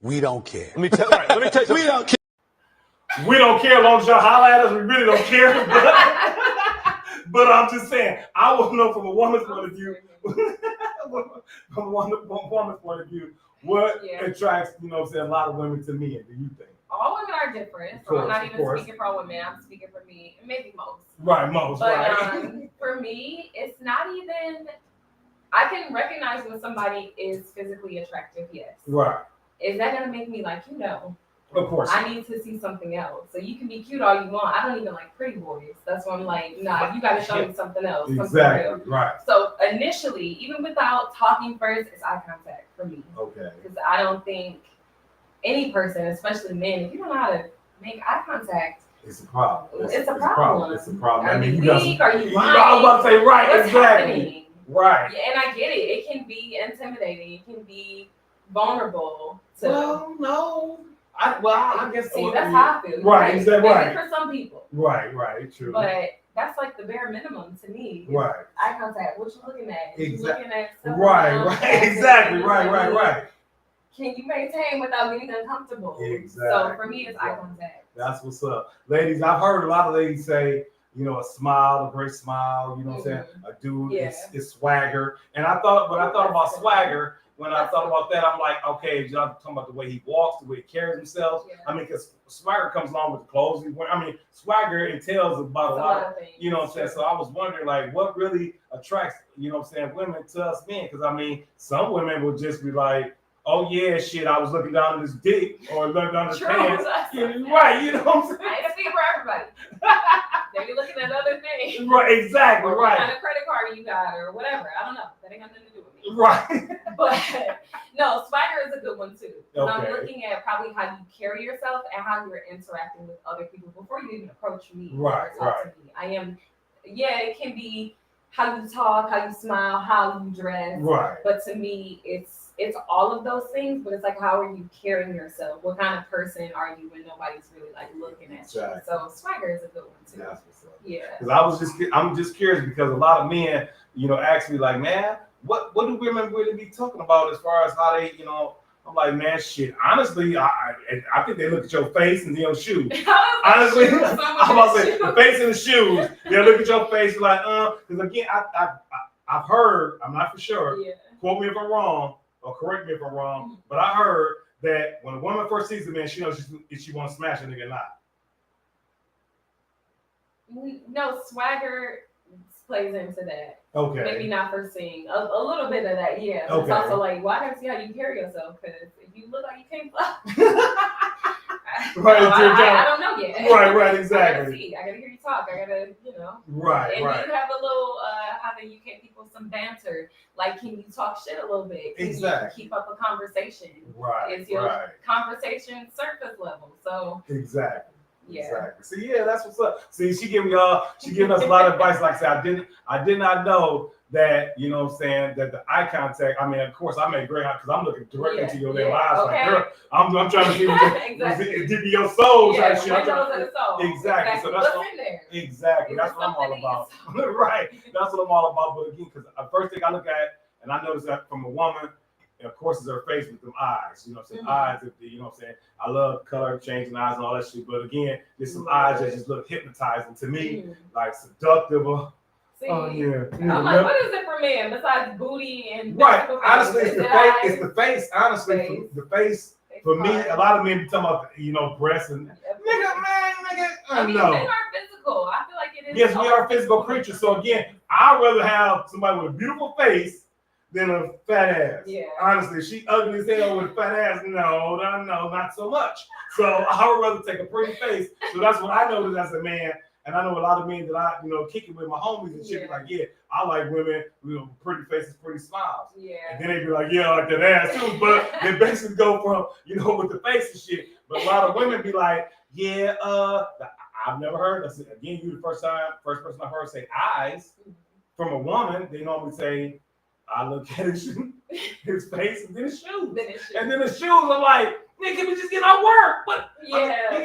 we don't care. Let me tell you something. We don't care. We don't care as long as y'all holler at us. We really don't care. But I'm just saying, I want to know from a woman's point of view, from a woman's point of view, what attracts, a lot of women to men, do you think? All women are different, so I'm not even speaking for all women. I'm speaking for me, and maybe most. Right, most. But right. For me, it's not even. I can recognize when somebody is physically attractive. Yes. Right. Is that gonna make me like Of course. I need to see something else. So you can be cute all you want. I don't even like pretty boys. That's why I'm like, nah, you got to show me something else. Exactly. Something right. So initially, even without talking first, it's eye contact for me. Okay. Because I don't think any person, especially men, if you don't know how to make eye contact, it's a problem. It's a problem. It's a problem. Are you weak? Are you lying? I was about to say right. What's exactly. Happening? Right. Yeah, and I get it. It can be intimidating. It can be vulnerable. Well, no. I guess see that's how I feel. Right, exactly. Right. For some people. Right, true. But that's like the bare minimum to me. Right. Eye contact. What you looking at? Exactly. Right. Exactly. Right. Can you maintain without getting uncomfortable? Exactly. So for me, it's eye contact. That's what's up, ladies. I've heard a lot of ladies say, a smile, a great smile. You know what I'm saying? A dude, it's swagger. And I thought about swagger. when I thought about that, I'm like, okay, y'all talking about the way he walks, the way he carries himself. Yeah. I mean, because swagger comes along with the clothes he wears. I mean, swagger entails about a lot of things. you know what I'm saying? So I was wondering, like, what really attracts, you know what I'm saying, women to us men? Because I mean, some women will just be like, oh yeah, shit, I was looking down at his dick or looking down his pants. Right, you know what I'm saying? I ain't speaking for everybody. They be looking at other things. Right, exactly, or right. What kind of credit card you got or whatever. I don't know. That ain't got nothing to do with me. Right. But no, swagger is a good one too. Okay. I'm looking at probably how you carry yourself and how you're interacting with other people before you even approach me. Right, or talk to me. It can be how you talk, how you smile, how you dress. Right. But to me, it's all of those things, but it's like, how are you carrying yourself? What kind of person are you when nobody's really like looking at you? So swagger is a good one too. That's what's up. Yeah. Because I'm just curious because a lot of men, you know, ask me like, man, what do women really be talking about as far as how they, you know? I'm like, man, shit. Honestly, I think they look at your face and your shoes. Honestly, I'm about to say the face and the shoes. They look at your face like, because again, I've heard, I'm not for sure. Yeah. Quote me if I'm wrong, or correct me if I'm wrong, but I heard that when a woman first sees a man, she knows if she want to smash a nigga or not. No, swagger plays into that. Okay. Maybe not first seeing. A little bit of that, yeah. Okay. It's also like, well, I gotta see how you carry yourself, because if you look like you can't fly. Right, I don't know yet. Right, exactly. I gotta hear you talk. I gotta, Right, and right. you have a little, how do you give people some banter? Like, can you talk shit a little bit? Can Exactly. you keep up a conversation? Right, Is your right. conversation surface level? So Exactly. yeah. Exactly. See, yeah, that's what's up. See, she giving us a lot of advice. Like I said, I did not know that, you know what I'm saying, that the eye contact, I mean, of course, I made great eye because I'm looking directly into your damn eyes. Okay. Like, girl, I'm trying to see exactly. deep in your soul type shit. Windows of the soul. Exactly. So that's what's in there. Exactly. That's what I'm all about. Right. That's what I'm all about. But again, because the first thing I look at, and I notice that from a woman, and of course, it's her face with them eyes. You know what I'm saying? Eyes, you know what I'm saying? I love color changing eyes and all that shit. But again, there's some eyes that just look hypnotizing to me, like seductive. See, oh yeah. I'm like, what is it for men besides booty and right? Honestly, it's the face. It's the face. Honestly, face. The face. For me, a lot of men be talking about, you know, breasts and nigga. I mean, men are physical. I feel like it is. Yes, we are physical creatures. So again, I'd rather have somebody with a beautiful face than a fat ass. Yeah. Honestly, she ugly as hell with a fat ass. No, not so much. So I would rather take a pretty face. So that's what I noticed as a man. And I know a lot of men that I, you know, kick it with my homies and shit. Like, yeah, I like women, you know, pretty faces, pretty smiles. Yeah. And then they be like, yeah, I like that ass too. But they basically go from, you know, with the face and shit. But a lot of women be like, yeah, I've never heard. Again, you the first person I heard say eyes from a woman. They normally say, I look at his face and then his shoes. And then the shoes, I'm like, nigga, can we just get our work? But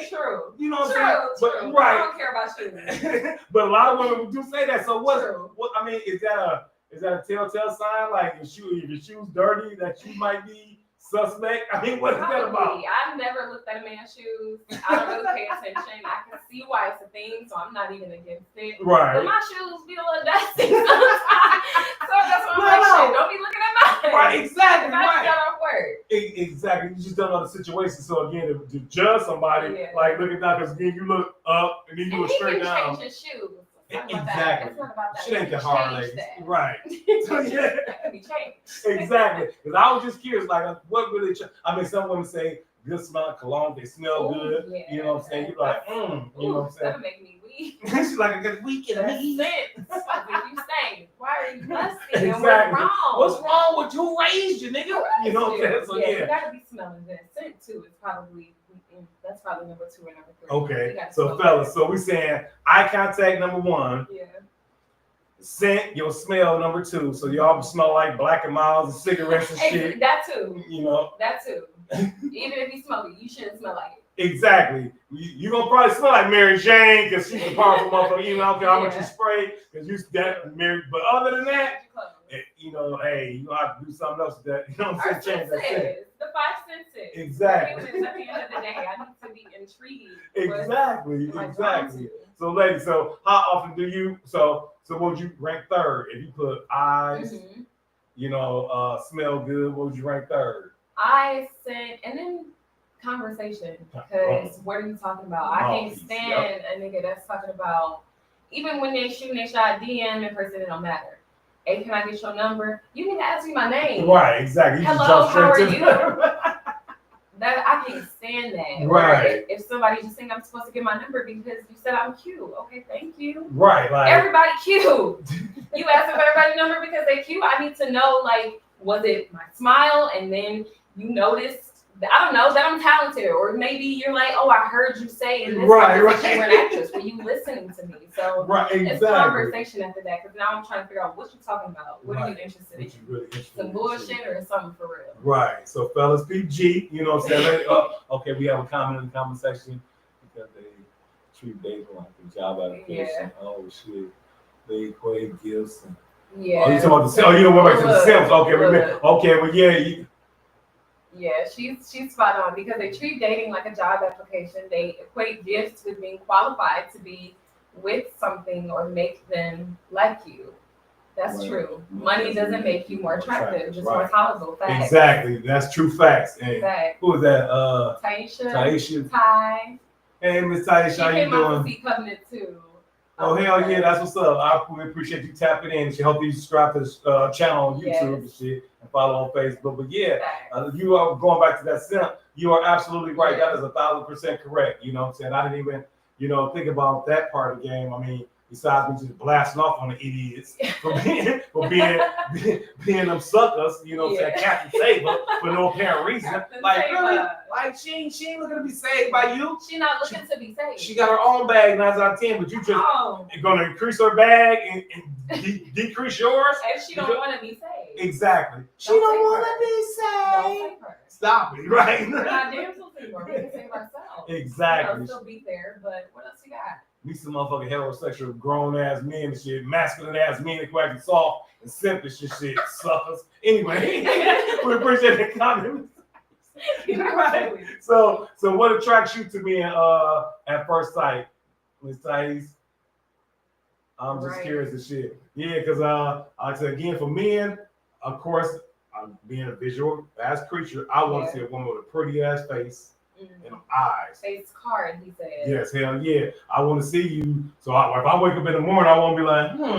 true. You know what I'm saying? True. But, right. I don't care about shoes. But a lot of women do say that. So what I mean, is that a telltale sign? Like if your shoes dirty, that you might be suspect? I mean, what is that about? I've never looked at a man's shoes. I don't really pay attention. I can see why it's a thing, so I'm not even against it. Right. But my shoes be a little dusty sometimes. So that's why I'm like, shit, don't be looking at mine. Right, exactly. I just got off work. Exactly. You just don't know the situation. So again, to judge somebody, like looking down, because again, you look up and then you look straight down. Change your shoes. Exactly. It's not about that. Shit ain't that hard, ladies. Right. So yeah. That can be changed. Exactly. Because I was just curious, like, what really? I mean, some women say good smell, cologne, they smell good. Yeah. You know what I'm saying? You're like, you know what I'm saying? That'll make me weak. She's like, I got a week in me. You saying, why are you musty? Exactly. What's wrong? What's wrong with who raised you, nigga? You know what I'm saying? So you gotta be smelling good. Scent too is probably. That's probably number 2 and number 3. Okay, so fellas, so we saying eye contact number 1. Yeah. Scent, your smell number 2. So y'all smell like Black and Miles and cigarettes and shit. That too. You know. That too. Even if you smoke it, you shouldn't smell like it. Exactly. You're gonna probably smell like Mary Jane because she's a powerful motherfucker. You know, I don't care how much you spray because you that Mary. But other than that, you know, hey, you gonna have to do something else with that. You know what I'm saying? Change that scent. The 5 senses. Exactly. Humans, at the end of the day, I need to be intrigued. Exactly. So, ladies, so how often do you? So would you rank third if you put eyes? Smell good. What would you rank third? I said, and then conversation, because what are you talking about? I can't stand a nigga that's talking about, even when they shooting they shot DM in person, it don't matter. Hey, can I get your number? You need to ask me my name. Right, exactly. Hello, how are you? That I can't stand that. Right. If somebody just think I'm supposed to get my number because you said I'm cute, okay, thank you. Right, like everybody cute. You asking for everybody's number because they cute. I need to know, like, was it my smile and then you noticed that, I don't know, that I'm talented, or maybe you're like, oh, I heard you say in this conversation you're an actress. Were you listening to me? So it's conversation after that, because now I'm trying to figure out what you're talking about. What are you interested in? Really interested Some bullshit or something for real? Right. So fellas, PG, you know what I'm saying? Okay, we have a comment in the comment section because they treat dating like a job application. Yeah. Oh shit. They equate gifts and yeah. Oh, you talking about the you know what about the Sims? Okay, well yeah. Yeah, she's spot on, because they treat dating like a job application. They equate gifts with being qualified to be with something or make them like you. That's true. Money doesn't make you more attractive, just more tolerable. Facts. Exactly. That's true facts. And who is that? Taisha. Ty. Hey, Miss Taisha, how you doing? She Covenant too. Oh, hell yeah, that's what's up. I really appreciate you tapping in. She hope you subscribe to this channel on YouTube and shit, and follow on Facebook. But yeah, you are going back to that simp. You are absolutely right. That is 1,000% correct. You know what I'm saying? I didn't even, think about that part of the game. I mean, besides me just blasting off on the idiots for being them suckers, you know what I'm saying, Captain Saber for no apparent reason. Like really? Like she ain't looking to be saved by you. She not looking to be saved. She got her own bag 9 out of 10, but you just gonna increase her bag and decrease yours. And she don't want to be saved. Exactly. She don't want to be saved. Don't save her. Stop it, right? We're not damsels anymore. We can save ourselves. Exactly. Still be there, but what else you got? We some motherfucking heterosexual grown ass men and shit, masculine ass men that acting soft and simpish and shit, suckers. Anyway, we appreciate the comments. Right. So what attracts you to me at first sight, Miss Thais? I'm just curious and shit. Yeah, because like I said again, for men, of course, being a visual ass creature, I want to see a woman with a pretty ass face. And eyes. Face card, he said. Yes, hell yeah. I want to see you. So if I wake up in the morning, I won't be like, oh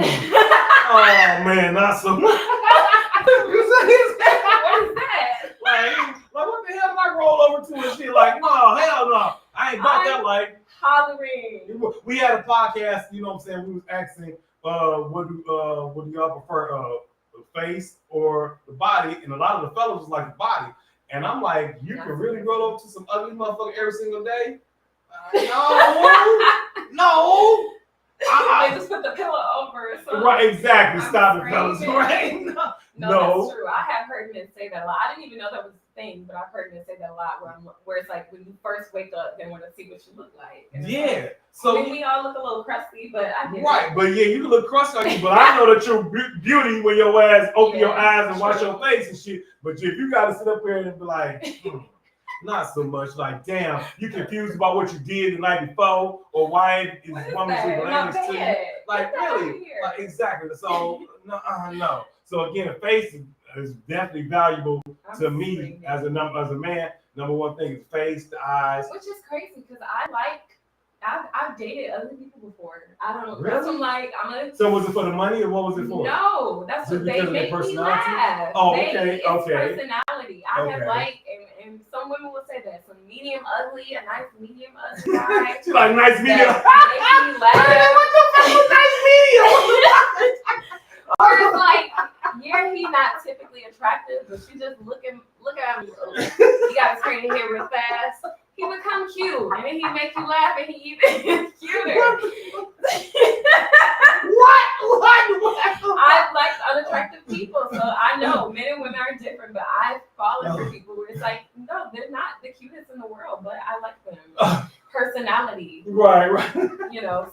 man, not so much. What is that? Like what the hell did I roll over to and shit? Like, no, hell no. I ain't about that like hollering. We had a podcast, you know what I'm saying? We was asking what do y'all prefer, the face or the body? And a lot of the fellas was like the body. And I'm like, you can really roll up to some ugly motherfucker every single day? No. They just put the pillow over. So right, exactly. Stop it, fellas. Right? No, that's true. I have heard men say that a lot. I didn't even know that was a thing, but I've heard men say that a lot. Where it's like when you first wake up, they want to see what you look like. Yeah. So I mean, we all look a little crusty, but I get it. But yeah, you can look crusty on you. But I know that you're beauty when your ass open your eyes and wash your face and shit. But if you gotta sit up here and be like, not so much. Like, damn, you confused about what you did the night before, or why is woman related to you? Like, really? Like, exactly. So no. So again, the face is definitely valuable to me as a man. Number one thing is face, the eyes. Which is crazy because I've dated other people before. I don't know. Really? So was it for the money or what was it for? No, that's what they make me laugh. Oh, okay. It's personality. I have and some women will say that. Some medium ugly, a nice medium ugly guy. She like nice medium. Make me laugh. What the fuck is nice medium? Or it's like, he not typically attractive, but she just look at him. He got his curly hair real fast. He become cute, and then he make you laugh, and he even cuter. What? I like unattractive people, so I know men and women are different, but I've fallen for people where it's like, no, they're not the cutest in the world, but I like them. Personality. Right.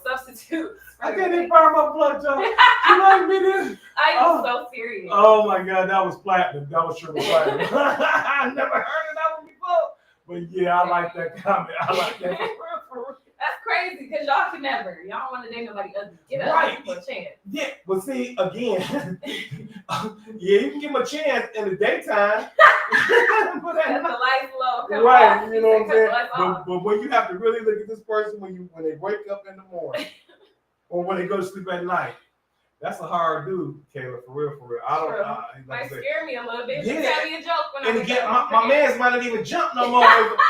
Substitutes. I can't even find my blood, John. You like me this? I am so serious. Oh my God, that was platinum. That was triple platinum. I never heard of that one before. But yeah, I like that comment. I like that. That's crazy because y'all can never. Y'all don't want to date nobody ugly. Get up. Right. For a chance. Yeah, but see, again, Yeah, you can give him a chance in the daytime. Cut the lights low. Cut Right, off. you know what I'm Cut the saying? lights off. But when you have to really look at this person when they wake up in the morning or when they go to sleep at night, that's a hard dude, Kayla, for real, for real. I don't True. Might scare me a little bit. Yeah. Tell me a joke when and I again, my man's might not even jump no more,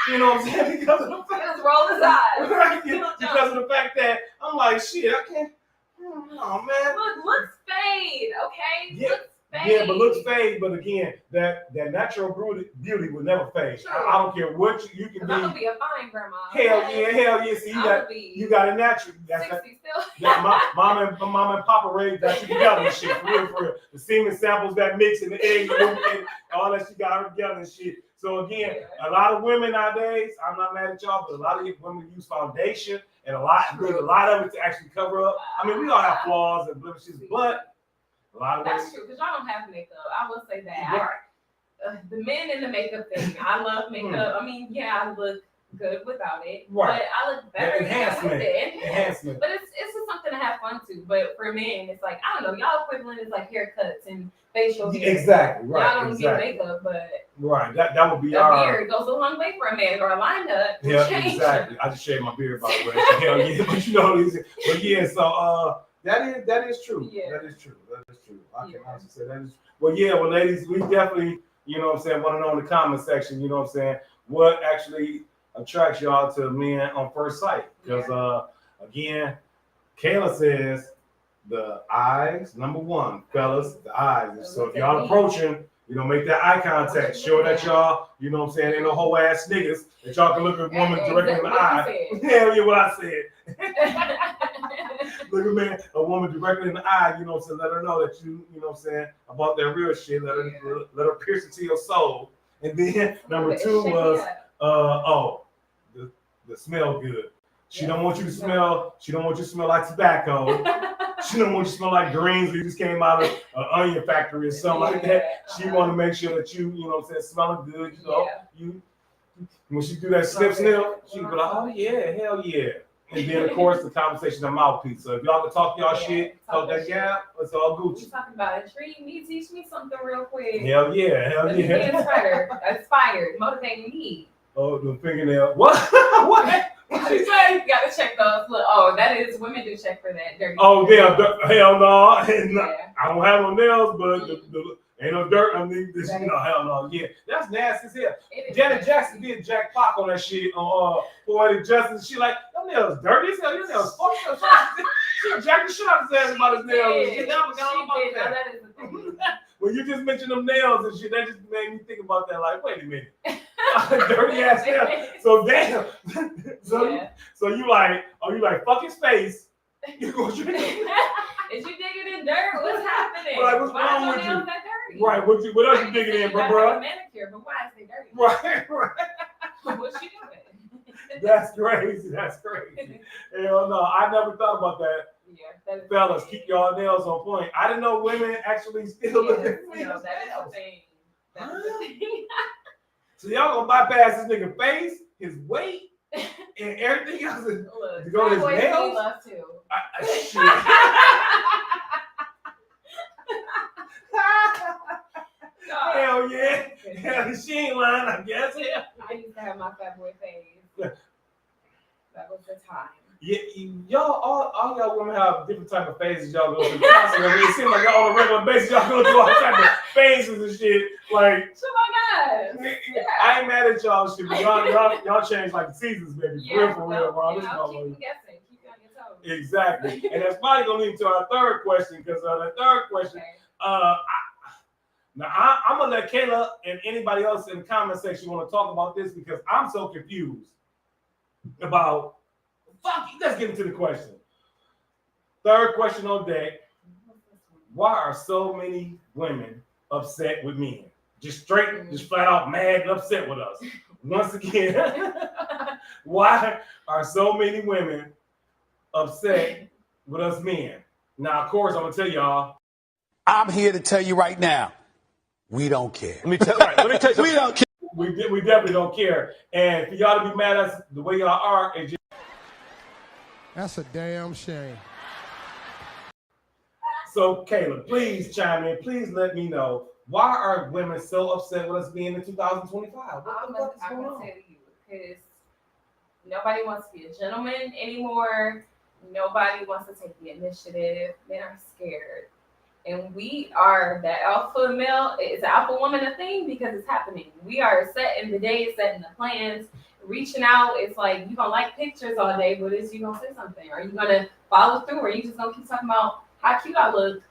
you know what I'm saying? Because of the fact, just roll his eyes. right, because of the fact that I'm like, shit, I can't. Oh man. Look, looks fade, okay? Yeah. Looks fade. Yeah, but looks fade. But again, that natural beauty will never fade. True. I don't care what you can be. I'm gonna be a fine grandma. Hell yeah. See, you got a natural. That's 60 still. that mom and papa raised that shit together and shit. For real. The semen samples that mix in the egg, and all that shit got her together and shit. So again, a lot of women nowadays, I'm not mad at y'all, but a lot of women use foundation and a lot of it to actually cover up. I mean, we all have flaws and blemishes, but a lot of That's women. true, because y'all don't have makeup. I will say that. The men in the makeup thing, I love makeup. I mean, yeah, I look good without it, Right. but I look better Enhancement. with it. Enhancement. But it's just something to have fun to. But for men, it's like, I don't know, y'all equivalent is like haircuts and facial hair. Exactly, right. Y'all don't get makeup, but right. That would be a our beard goes a long way for a man, or a lineup. yeah, exactly. I just shaved my beard by the way. Hell yeah, but you know, but yeah, so that is true. Yeah. That is true. I can honestly say that is. Well, yeah, well, ladies, we definitely, you know what I'm saying, want to know in the comment section, you know what I'm saying, what actually attracts y'all to men on first sight. Because again, Kayla says the eyes, number one, fellas, the eyes. So if y'all approaching, you know, make that eye contact, show that y'all, you know what I'm saying, ain't no whole ass niggas that y'all can look at a woman directly in the eye. Hell yeah, what I said. Look at a woman directly in the eye, you know what I'm saying, let her know that you know what I'm saying, about that real shit, let her pierce it to your soul. And then number two was the smell good. She don't want you to smell, like tobacco. She don't want you to smell like greens or you just came out of an onion factory or something like that. She want to make sure that you know what I'm saying, smelling good, you know. You when she do that snip, she be like, oh yeah, hell yeah. And then of course the conversation, the mouthpiece. So if y'all can talk y'all shit, talk that gap, it's all Gucci. You talking about intrigue me, teach me something real quick. Hell yeah. Inspired, motivating me. Oh, the fingernail. What? What? What you say? You gotta check those. Look, that is, women do check for that dirty. Oh damn, hell no. Yeah. I don't have no nails, but ain't no dirt. I mean, hell no. Yeah, that's nasty as hell. Janet Jackson did Jack Pop on that shit on Poetic Justice. She like, your nails dirty as hell. Your nails fucked up. She jacked the shit out of his ass about his nails. That is the thing. When you just mentioned them nails and shit, that just made me think about that. Like, wait a minute, dirty ass nails. So damn. So you like, fuck his face. You gonna drink it? Is you digging in dirt? What's happening? Like, what's wrong with you? Right, what else you digging in, bro? Manicure, but why is it dirty? Right. What's she doing? That's crazy. Hell no, I never thought about that. Yeah, fellas, keep y'all nails on point. I didn't know women actually still look at nails. That is a thing. That is a thing. So y'all gonna bypass this nigga face, his weight, and everything else to go to his nails? Love too. Shit. Hell yeah. Hell, she ain't lying, I guess. I used to have my fat boy phase. That was the time. Yeah, y'all, all y'all women have different type of phases y'all go through. It seems like y'all on a regular basis, y'all go through all type of phases and shit. Like, oh my God. I ain't mad at y'all shit, but y'all change like the seasons, baby. Yeah, for real, bro. Keep you guessing. Keep you on your toes. Exactly. And that's probably gonna lead to our third question, because the third question, I'm gonna let Kayla and anybody else in the comment section want to talk about this, because I'm so confused about. Let's get into the question. Third question on deck. Why are so many women upset with men? Just flat out mad and upset with us. Once again, why are so many women upset with us men? Now, of course, I'm gonna tell y'all. I'm here to tell you right now, we don't care. Let me tell you something. We don't care. We definitely don't care. And for y'all to be mad at us the way y'all are, it's just That's a damn shame. So, Kayla, please chime in. Please let me know, why are women so upset with us being in 2025? What the fuck is I'm going gonna on? tell you, because nobody wants to be a gentleman anymore. Nobody wants to take the initiative. Men are scared. And we are that alpha male. Is alpha woman a thing? Because it's happening. We are setting the days, setting the plans, reaching out. It's like you gonna like pictures all day, but is you gonna say something? Are you gonna follow through, or are you just gonna keep talking about how cute I look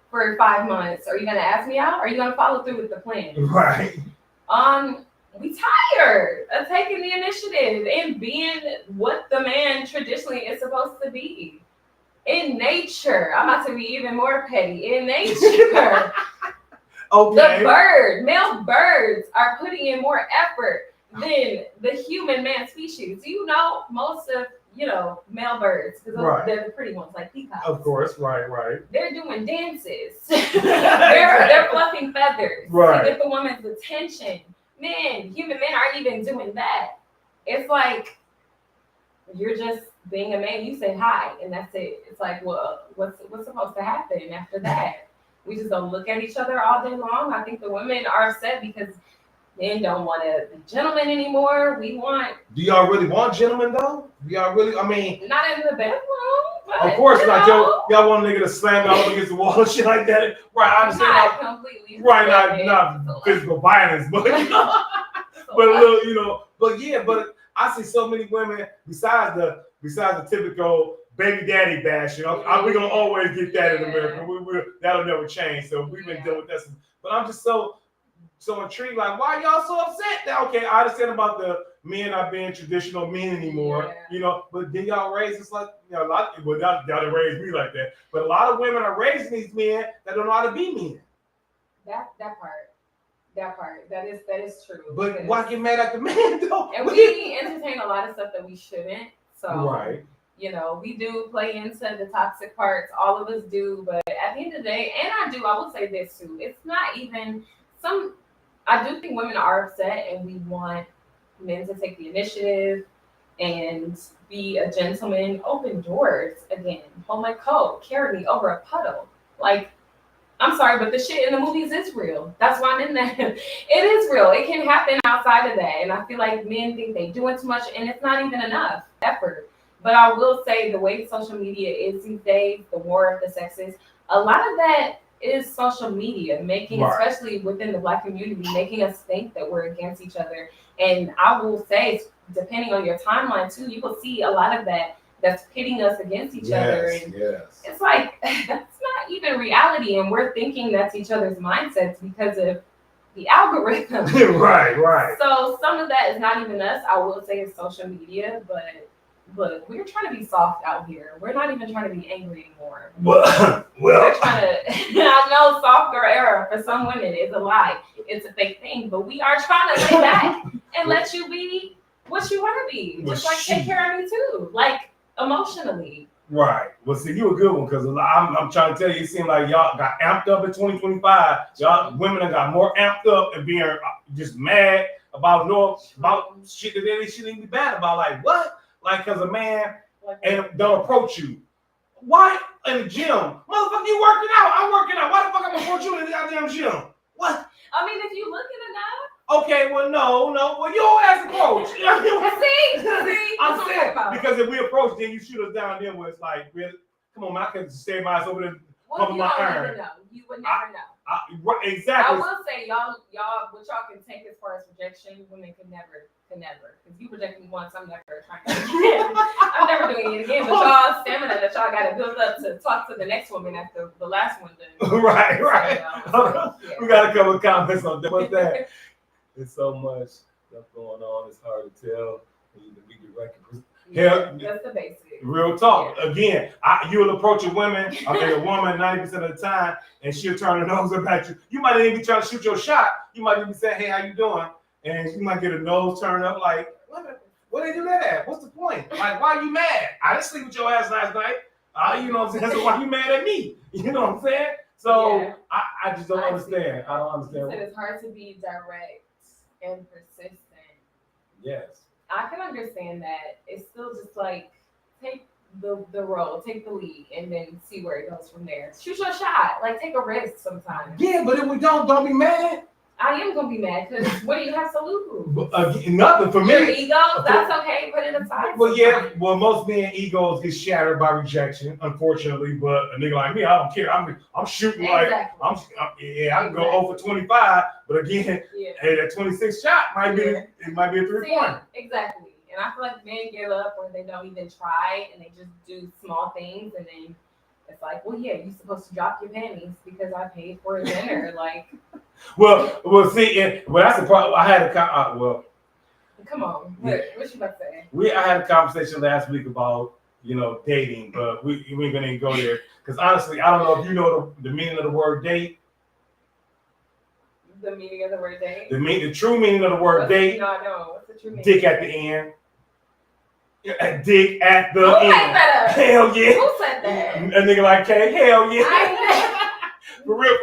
for 5 months? Are you gonna ask me out? Or are you gonna follow through with the plan? Right. We tired of taking the initiative and being what the man traditionally is supposed to be. In nature, I'm about to be even more petty. In nature, Okay. male birds are putting in more effort than the human man species. Do you know most of male birds, because Right. they're the pretty ones like peacocks. Of course, right. They're doing dances. they're fluffing feathers Right. to get the woman's attention. Human men aren't even doing that. It's like you're just being a man. You say hi, and that's it. It's like, well, what's supposed to happen after that? We just don't look at each other all day long. I think the women are upset because men don't want to be gentlemen anymore. We want. Do y'all really want gentlemen though? Do y'all really? I mean, not in the bedroom. But, of course not. Y'all want a nigga to slam y'all against the wall and shit like that. Right, I understand. Not completely. Right, not physical violence, but but a little, but yeah, but I see so many women besides the typical baby daddy bash. We're gonna always get that in America. That'll never change. So we've been dealing with that. But I'm just so intrigued. Like, why y'all so upset? Now, okay, I understand about the men not being traditional men anymore. But then y'all raise us like a lot. Well, y'all didn't raise me like that. But a lot of women are raising these men that don't know how to be men. That part. That is true. But why get mad at the man though? And we entertain a lot of stuff that we shouldn't. So right. We do play into the toxic parts. All of us do. But at the end of the day, and I will say this too. It's not even I do think women are upset, and we want men to take the initiative and be a gentleman. Open doors again. Hold my coat. Carry me over a puddle. Like, I'm sorry, but the shit in the movies is real. That's why I'm in that. It is real. It can happen outside of that. And I feel like men think they doing too much, and it's not even enough effort. But I will say the way social media is these days, the war of the sexes, a lot of that is social media making, right, especially within the Black community, making us think that we're against each other. And I will say, depending on your timeline too, you will see a lot of that's pitting us against each other. And it's like, that's not even reality. And we're thinking that's each other's mindsets because of the algorithm. Right. So some of that is not even us. I will say it's social media, but we're trying to be soft out here. We're not even trying to be angry anymore. Well, we're trying to, I know soft girl era for some women is a lie. It's a fake thing, but we are trying to lay back and let you be what you want to be. Just like take care of me too. Like, emotionally. Right. Well, see, you a good one, because I'm trying to tell you, it seemed like y'all got amped up in 2025. Y'all women have got more amped up and being just mad about shit that they shouldn't be bad about. Like, what? Like, because a man don't approach you. Why in the gym? Motherfucker, you working out. I'm working out. Why the fuck I'm gonna approach you in the goddamn gym? What? I mean, if you looking enough. Okay, well, no. Well, you don't ask approach. See? I'm saying, because if we approach, then you shoot us down there where it's like, really? Come on, man, I can stay my ass over there. Well, you don't never know. You would never know. Right, exactly. I will say, y'all, what y'all can take as far as rejection, women can never. Because you reject me once, I'm never trying to again. I'm never doing it again. But y'all stamina that y'all got to build up to talk to the next woman after the last one done. Right. So, we got a couple of comments on that. What's that? There's so much stuff going on. It's hard to tell. You can be direct. That's the basic. Real talk. Yeah. Again, you'll approach a woman, a woman 90% of the time, and she'll turn her nose up at you. You might even be trying to shoot your shot. You might even say, hey, how you doing? And you might get a nose turned up like, what they do that at? What's the point? Like, why are you mad? I didn't sleep with your ass last night. You know what I'm saying? So why you mad at me? You know what I'm saying? So I just don't understand. I don't understand. It's hard to be direct and persistent. Yes. I can understand that. It's still just like, take the role, take the lead, and then see where it goes from there. Shoot your shot, like take a risk sometimes. Yeah, but if we don't be mad. I am gonna be mad because what do you have to lose? Nothing for me. Your ego, that's okay. Put it aside. Well, yeah. Well, most men egos get shattered by rejection, unfortunately. But a nigga like me, I don't care. I'm shooting exactly. like I can go 0 for 25. But again, hey, that 26 shot might be it might be a 3-pointer. Exactly. And I feel like men give up or they don't even try and they just do small things and then it's like, well, yeah, you're supposed to drop your panties because I paid for a dinner. Like, see, that's the problem. I had come on, what you about to say? I had a conversation last week about dating, but we ain't gonna even go there because honestly, I don't know if you know the meaning of the word date. The meaning of the word date. The true meaning of the word date. No, I know. What's the true meaning? Dick at the end. Dick at the end. Who made that up? Hell yeah. Who said that? A nigga like Kay. Hell yeah. For real.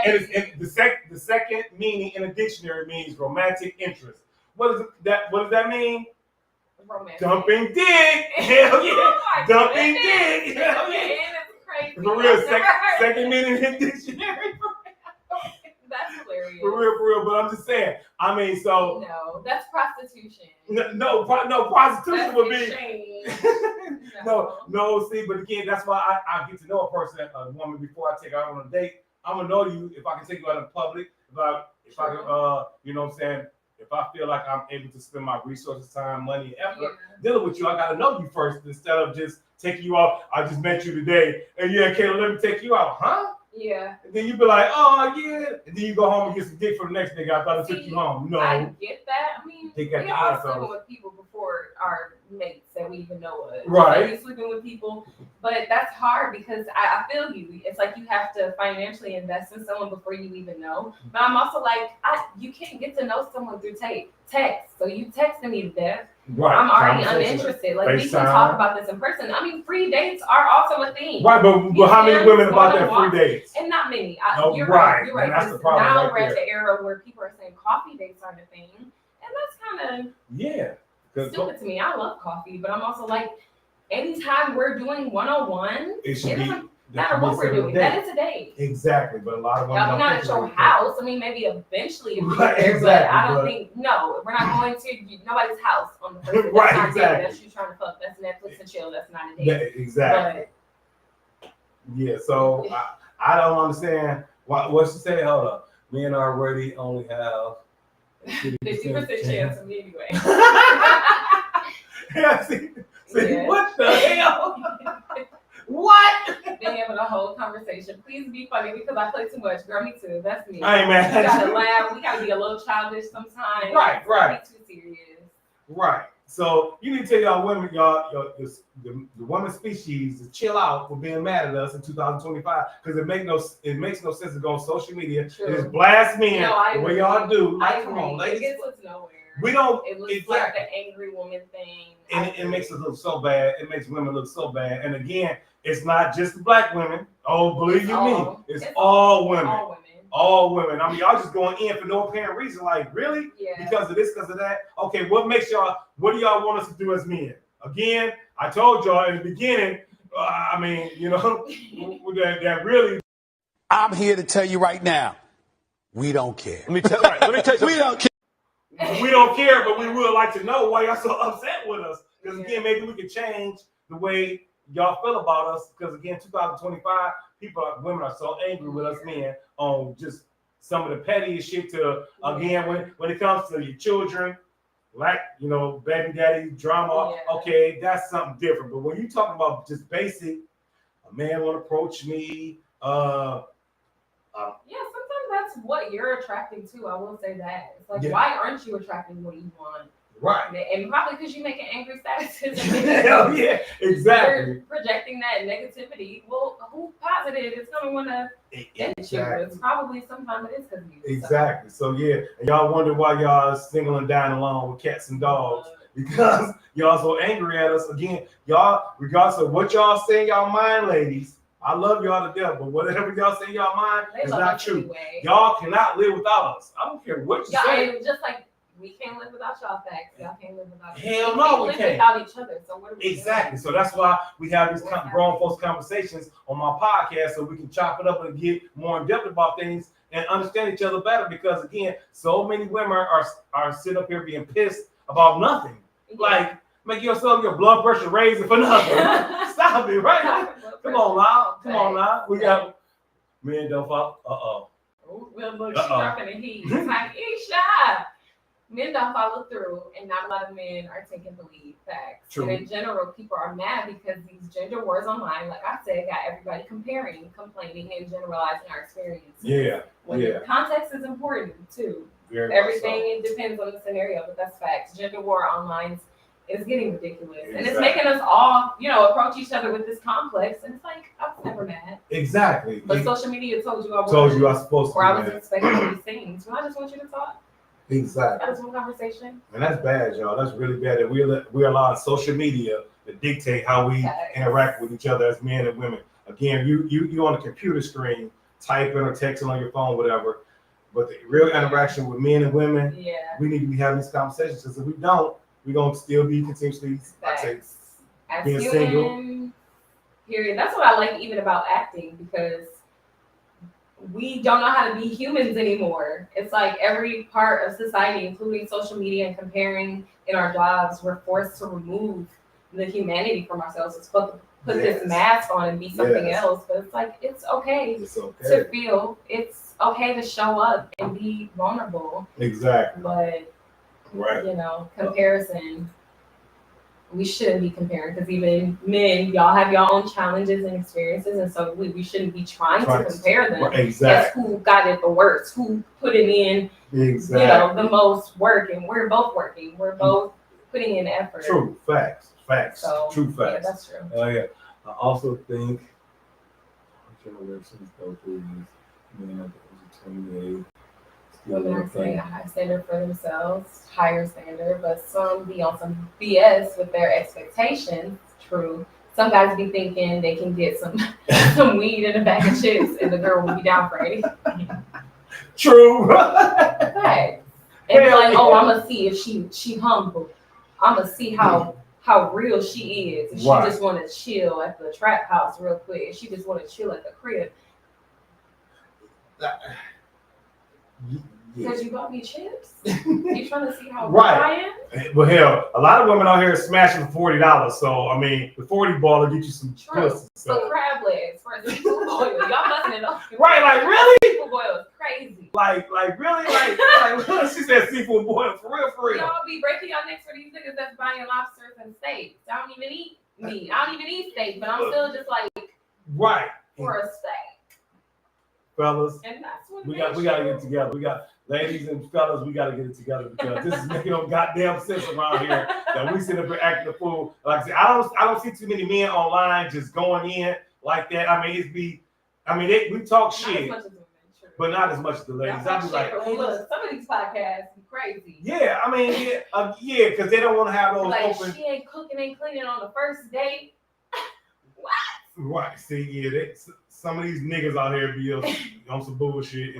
And the second meaning in a dictionary means romantic interest. What does that mean? Romantic. Dumping dick. Hell yeah. Oh Dumping dick. Hell yeah. Crazy. For real. Second meaning in dictionary. That's hilarious. For real. But I'm just saying. I mean, so. No, that's prostitution. No, prostitution would be. No. See, but again, that's why I get to know a woman before I take her out on a date. I'm gonna know you if I can take you out in public. If I can, you know what I'm saying. If I feel like I'm able to spend my resources, time, money, and effort dealing with you, I gotta know you first instead of just taking you out. I just met you today, and Kayla, let me take you out, huh? Yeah. And then you be like, oh yeah, and then you go home and get some dick for the next nigga. I thought I took you home. No, I get that. I mean, we all sleeping with people before our mates that we even know of. Right. We sleeping with people, but that's hard because I feel you. It's like you have to financially invest in someone before you even know. But I'm also like, you can't get to know someone through text. So you texting me to death. Right. I'm already uninterested. Like, we can talk about this in person. I mean, free dates are also a thing. Right, but how many women about that free dates? And not many. You're right. You're right. That's the problem. Now we're at the era where people are saying coffee dates aren't a thing. And that's kind of stupid to me. I love coffee, but I'm also like, anytime we're doing 101, it should be. No matter what we're doing, that is a date. Exactly, but a lot of women don't not at your house. I mean, maybe eventually, exactly, but I don't think. No, we're not going to nobody's house on the first. That's not exactly. That's you trying to fuck. That's Netflix and chill. That's not a date. Yeah, exactly. But, so I don't understand what she said. Hold up, men already only have 50% chance of me anyway. See, what the hell? What? Been having a whole conversation. Please be funny because I play too much. Girl, me too. That's me. I ain't mad. We gotta laugh. We gotta be a little childish sometimes. Right. Be too serious. Right. So you need to tell y'all women, the woman species to chill out for being mad at us in 2025 because it makes no sense to go on social media and just blast men the way y'all do. Like, come on, ladies. It gets us nowhere. We don't. It looks like the angry woman thing. And it makes us look so bad. It makes women look so bad. And again, it's not just the black women. Oh, believe me, it's all women. All women. I mean, y'all just going in for no apparent reason. Like, really? Yeah. Because of this, because of that. Okay, what do y'all want us to do as men? Again, I told y'all in the beginning. I mean, that really. I'm here to tell you right now, we don't care. Let me tell you something. We don't care. We don't care, but we would like to know why y'all so upset with us. Because again, maybe we could change the way y'all feel about us. Because again, 2025, women are so angry with us men on just some of the pettiest shit. Again, when it comes to your children, like baby daddy drama, okay, that's something different. But when you talking about just basic, a man will approach me. Sometimes that's what you're attracting to. I will say that. It's like, why aren't you attracting what you want? Right. And probably because you're making angry statuses. Hell yeah, exactly. You're projecting that negativity. Well, who's positive is going to want to It's probably sometimes it is because of you. Exactly. So and y'all wonder why y'all singling down along with cats and dogs. Because y'all so angry at us. Again, y'all, regardless of what y'all say in y'all mind, ladies, I love y'all to death, but whatever y'all say in y'all mind is not true. Y'all cannot live without us. I don't care what you say. Just like We can't live without y'all facts. Y'all can't live without. Hell no, we live can't. without each other. So what are we Exactly. doing? So that's why we have these grown folks conversations on my podcast, so we can chop it up and get more in depth about things and understand each other better. Because again, so many women are sitting up here being pissed about nothing. Yeah. Like make yourself your blood pressure raising for nothing. Stop it, right? Come on now. Come on now. We got men don't follow. Well, look, she's dropping the heat. It's like, Isha. Men don't follow through, and not a lot of men are taking the lead. Facts. True. And in general, people are mad because these gender wars online, like I said, got everybody comparing, complaining, and generalizing our experiences. Yeah. Context is important too. Everything it depends on the scenario, but that's facts. Gender war online is getting ridiculous, and it's making us all, approach each other with this complex. And it's like I was never mad. Exactly. But social media told you I was. Told you I was supposed to. Or I was expecting these things. Well, I just want you to talk. Exactly. That was one conversation. And that's bad, y'all. That's really bad that we're allowing social media to dictate how we interact with each other as men and women. Again, you on the computer screen, typing or texting on your phone, whatever. But the real interaction with men and women, we need to be having these conversations. Because if we don't, we're going to still be continuously, being single. Period. That's what I like even about acting, because we don't know how to be humans anymore. It's like every part of society, including social media and comparing in our jobs, we're forced to remove the humanity from ourselves. It's supposed to put this mask on and be something else. But it's like, it's okay to feel. It's okay to show up and be vulnerable. Exactly. But, comparison, we shouldn't be comparing, because even men, y'all have your own challenges and experiences, and so we shouldn't be trying to compare them. Exactly. As who got it the worst, who put it in, the most work, and we're both working. We're both putting in effort. True facts. So, true facts. Yeah, that's true. I also think go through this. 28. Women are setting a high standard for themselves, higher standard, but some be on some BS with their expectations. True. Some guys be thinking they can get some weed in a bag of chips and the girl will be down for it. True. Right. And be like, I'm gonna see if she humble. I'm gonna see how real she is. And she just want to chill at the trap house real quick. And she just want to chill at the crib. Because you bought me chips? You trying to see how good I am? Well, hell, a lot of women out here are smashing for $40. So, I mean, the 40 ball will get you some pussy. So crab legs for a seafood boil. Y'all busting it up. Right, like, really? Seafood boil is crazy. Like really? Like she said seafood boil, for real. Y'all be breaking y'all necks for these niggas that's buying lobsters and steaks. I don't even eat meat. I don't even eat steak, but I'm still just like, for a steak. Fellas, and that's what we got to get together. We got ladies and fellas, we got to get it together, because this is making no goddamn sense around here that we sit up here acting a fool. Like I said, I don't see too many men online just going in like that. I mean, we talk shit, but not as much as the ladies. I be like, look, some of these podcasts be crazy. Yeah, I mean, because they don't want to have those like, open. She ain't cooking and cleaning on the first date. What? Right. See, some of these niggas out here be on some bullshit.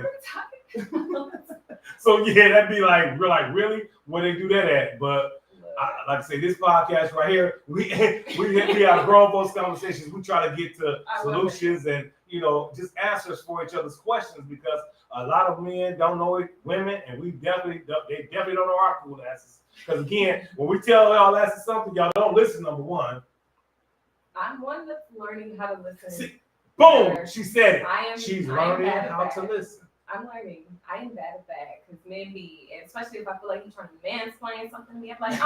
So that'd be like really where they do that at. But like I say, this podcast right here, we have grown folks conversations. We try to get to solutions and just answers for each other's questions, because a lot of men don't know women, and they definitely don't know our cool asses. Because again, when we tell y'all asses something, y'all don't listen. Number one. I'm one that's learning how to listen. See, boom! She said it. She's learning how to listen. I'm learning. I am bad at that, because men be, especially if I feel like you're trying to mansplain something to me, I'm like,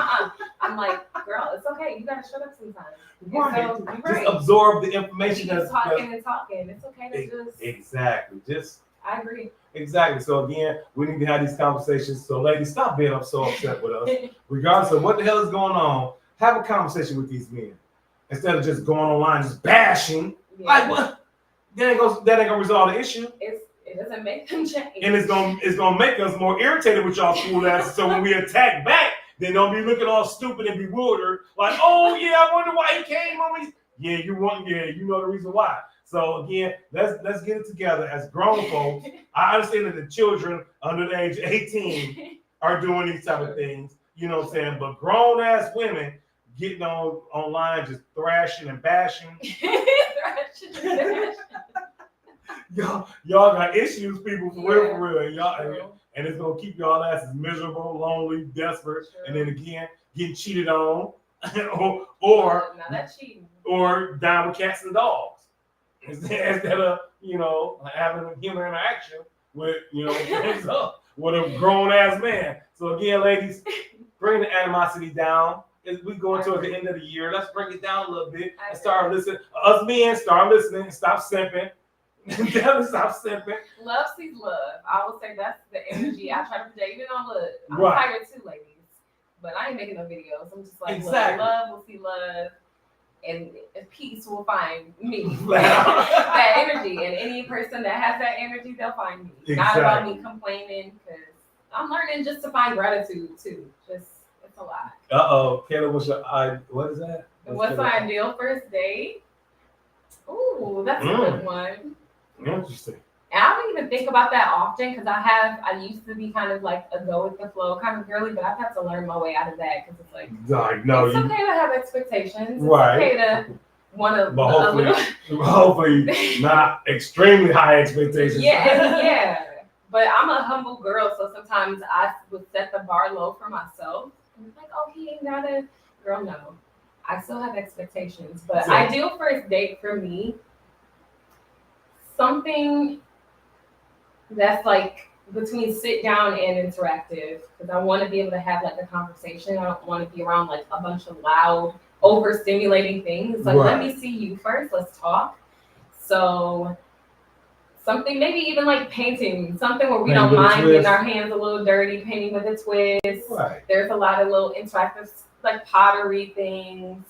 I'm like, girl, it's okay. You gotta shut up sometimes. Right. So, just absorb the information. Just talking. It's okay to just. Exactly. I agree. Exactly. So again, we need to have these conversations. So ladies, stop being so upset with us. Regardless of what the hell is going on, have a conversation with these men. Instead of just going online, just bashing. Like what? That ain't gonna resolve the issue. It doesn't make them change. And it's gonna make us more irritated with y'all fool asses. So when we attack back, then don't be looking all stupid and bewildered. Like, oh yeah, I wonder why he came on me. Yeah, you know the reason why. So again, let's get it together as grown folks. I understand that the children under the age of 18 are doing these type of things. You know what I'm saying? But grown ass women getting online just thrashing and bashing. Y'all got issues, people, for real. And it's gonna keep y'all asses miserable, lonely, desperate, and then again getting cheated on, or now that's cheating, or down with cats and dogs instead of having a human interaction with with a grown ass man. So again, ladies, bring the animosity down. As we going towards the end of the year, let's bring it down a little bit and start listening. Us men, start listening and stop simping. Stop simping. Love sees love. I will say that's the energy I try to project. Even though look, I'm tired too, ladies. But I ain't making no videos. I'm just like, exactly. Look, love will see love, and peace will find me. That energy, and any person that has that energy, they'll find me. Exactly. Not about me complaining, because I'm learning just to find gratitude too. Just it's a lot. Kayla, what is that? What's my ideal first date? Ooh, that's a good one. Interesting. And I don't even think about that often because I used to be kind of like a go with the flow kind of girly, but I've had to learn my way out of that because it's like it's okay to have expectations. It's okay to want to, but hopefully not extremely high expectations. Yeah. But I'm a humble girl, so sometimes I would set the bar low for myself. And it's like, oh, he ain't got a girl. No, I still have expectations. But ideal first date for me, something that's like between sit down and interactive, because I want to be able to have like a conversation. I don't want to be around like a bunch of loud, overstimulating things. Like, let me see you first. Let's talk. So something, maybe even like painting, something where we don't mind getting our hands a little dirty, painting with a twist. Right. There's a lot of little interactive like pottery things,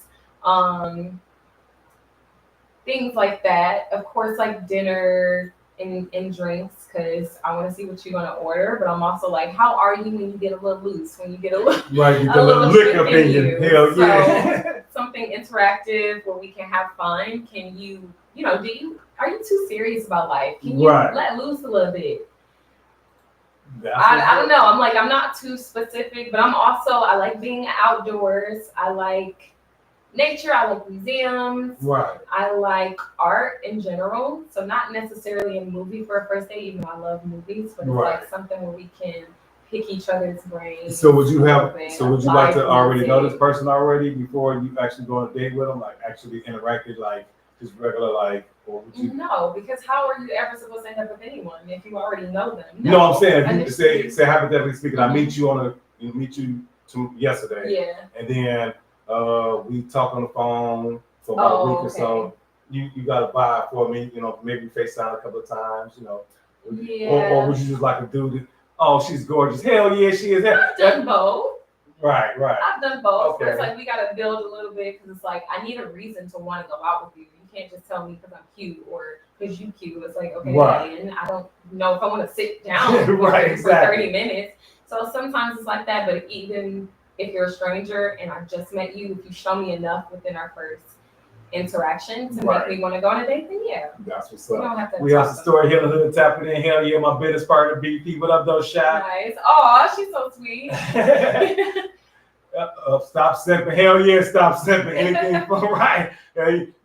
things like that. Of course, like dinner and drinks, because I want to see what you're gonna order. But I'm also like, how are you when you get a little loose? When you get a little a little lick up in you. Hell yeah. So something interactive where we can have fun. Can you, are you too serious about life? Can you let loose a little bit? I don't know. I'm not too specific, but I like being outdoors. I like nature. I like museums. Right. I like art in general. So not necessarily a movie for a first date, even though I love movies, but it's like something where we can pick each other's brains. So would you like to already know this person already before you actually go on a date with them? Like actually interacted, like just regular, like, or would you? No, because how are you ever supposed to end up with anyone if you already know them? No, I'm saying if you say hypothetically speaking, I meet you yesterday, and then we talk on the phone for about a week or so. You got to buy for me, maybe FaceTime a couple of times, or would you just like a dude? She's gorgeous. Hell yeah, she is. I've done both. Right. I've done both. Okay. It's like we got to build a little bit because it's like I need a reason to want to go out with you. You can't just tell me because I'm cute or because you cute. It's like, okay, and I don't know if I want to sit down for 30 minutes. So sometimes it's like that. But even if you're a stranger and I just met you, if you show me enough within our first interaction to make me want to go on a date, then that's what's up. We have some story here in the hood, tapping in. Hell yeah, my business partner BP. What up, though, Shy? Nice. Oh, she's so sweet. Stop simping. Hell yeah, stop simping. Anything fun, right?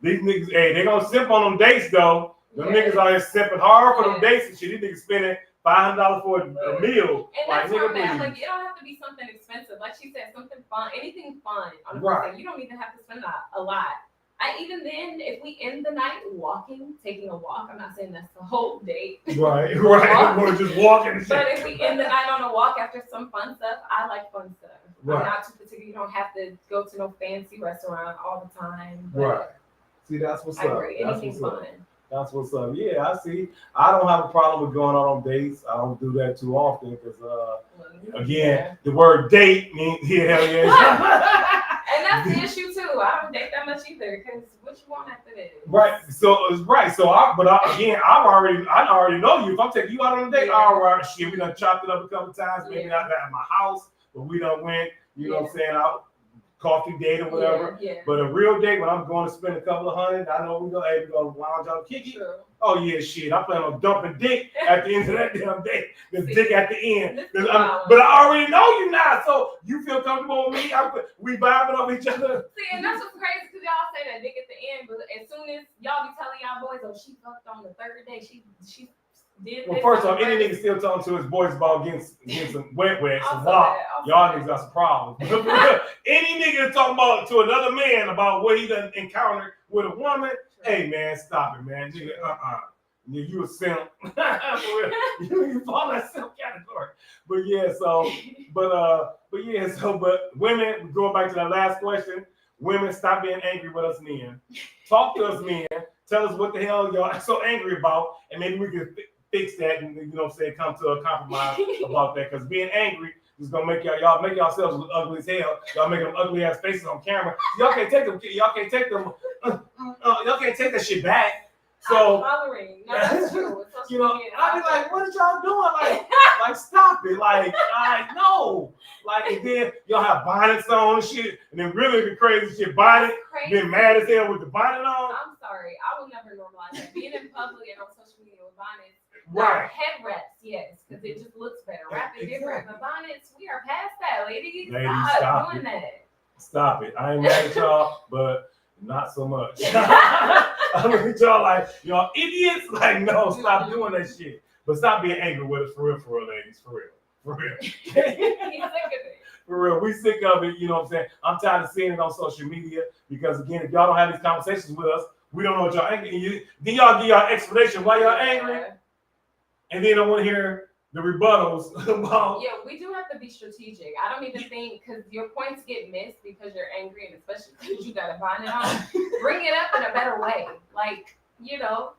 These niggas, they gonna simp on them dates though. Them niggas out here simping hard for them dates and shit. These niggas spending $500 for a meal. And that's where I'm at. Like, it don't have to be something expensive. Like she said, something fun, anything fun on the first date. You don't even have to spend a lot. Even then, if we end the night taking a walk, I'm not saying that's the whole date. Right. We're just walking. But if we end the night on a walk after some fun stuff, I like fun stuff. I'm not too particular. You don't have to go to no fancy restaurant all the time. Right. See, that's what's up. Anything fun. That's what's up. Yeah, I see. I don't have a problem with going out on dates. I don't do that too often because, again, the word date means And that's the issue too. I don't date that much either because what you want after this? Right. So it's right. So I already know you. If I'm taking you out on a date, all right, shit, we done chopped it up a couple times. Maybe not at my house, but we done went. You know what I'm saying? Out coffee date or whatever. Yeah. But a real date when I'm going to spend a couple of $100, I know we go lounge on Kiki. True. Oh yeah, shit. I plan on dumping dick at the end of that damn day. The dick at the end. But I already know you now, so you feel comfortable with me. We vibing off each other. See, and that's what's crazy because y'all say that dick at the end, but as soon as y'all be telling y'all boys, oh, she fucked on the third day, she did. Well, first off, any nigga still talking to his boys about getting some wet, some walk. Y'all niggas got some problems. Any nigga talking about to another man about what he done encountered with a woman, hey man, stop it, man. Nigga, you a simp. you fall in that simp category. But women, going back to that last question, women, stop being angry with us men. Talk to us men. Tell us what the hell y'all so angry about, and maybe we can fix that and, you know what I'm saying, come to a compromise about that. Because being angry is gonna make y'all make yourselves look ugly as hell. Y'all make them ugly ass faces on camera. Y'all can't take them. Y'all can't take that shit back. So hollering. No, that's true. You know, I be like, what are y'all doing? Like stop it. Like, I know. Like, and then y'all have bonnets on and shit, and then really the crazy shit, bonnet, been mad as hell with the bonnet on. I'm sorry, I will never normalize that. Being in public and on social media with bonnets, right? Head wraps, yes, because it just looks better. Wrap it different, but bonnets, we are past that, ladies. Stop doing that. Stop it. I ain't mad at y'all, but not so much. I look at y'all like, y'all idiots. Like, no, stop doing that shit. But stop being angry with us for real, ladies. For real. He's sick of it. For real. We sick of it, you know what I'm saying? I'm tired of seeing it on social media because, again, if y'all don't have these conversations with us, we don't know what y'all angry. Then y'all give y'all explanation why y'all angry. And then I want to hear the rebuttals about. Yeah, we do have to be strategic. I don't even think, because your points get missed because you're angry, and especially because you got a bonnet on. Bring it up in a better way. Like, you know,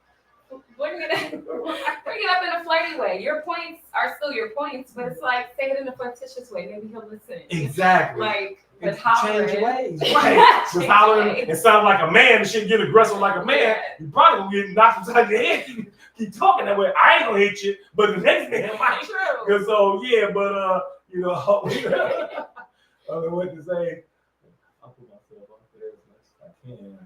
bring it up in a flirty way. Your points are still your points, but it's like, say it in a flirtatious way. Maybe he'll listen. Exactly. Like, but change ways. Right. Just hollering and sound like a man and shit, get aggressive like a man. Yeah. You probably gonna get knocked upside the head. Keep talking that way. I ain't gonna hit you, but the next man might. True. So yeah, but you know, I don't know what to say. I'll put myself out there as much as I can.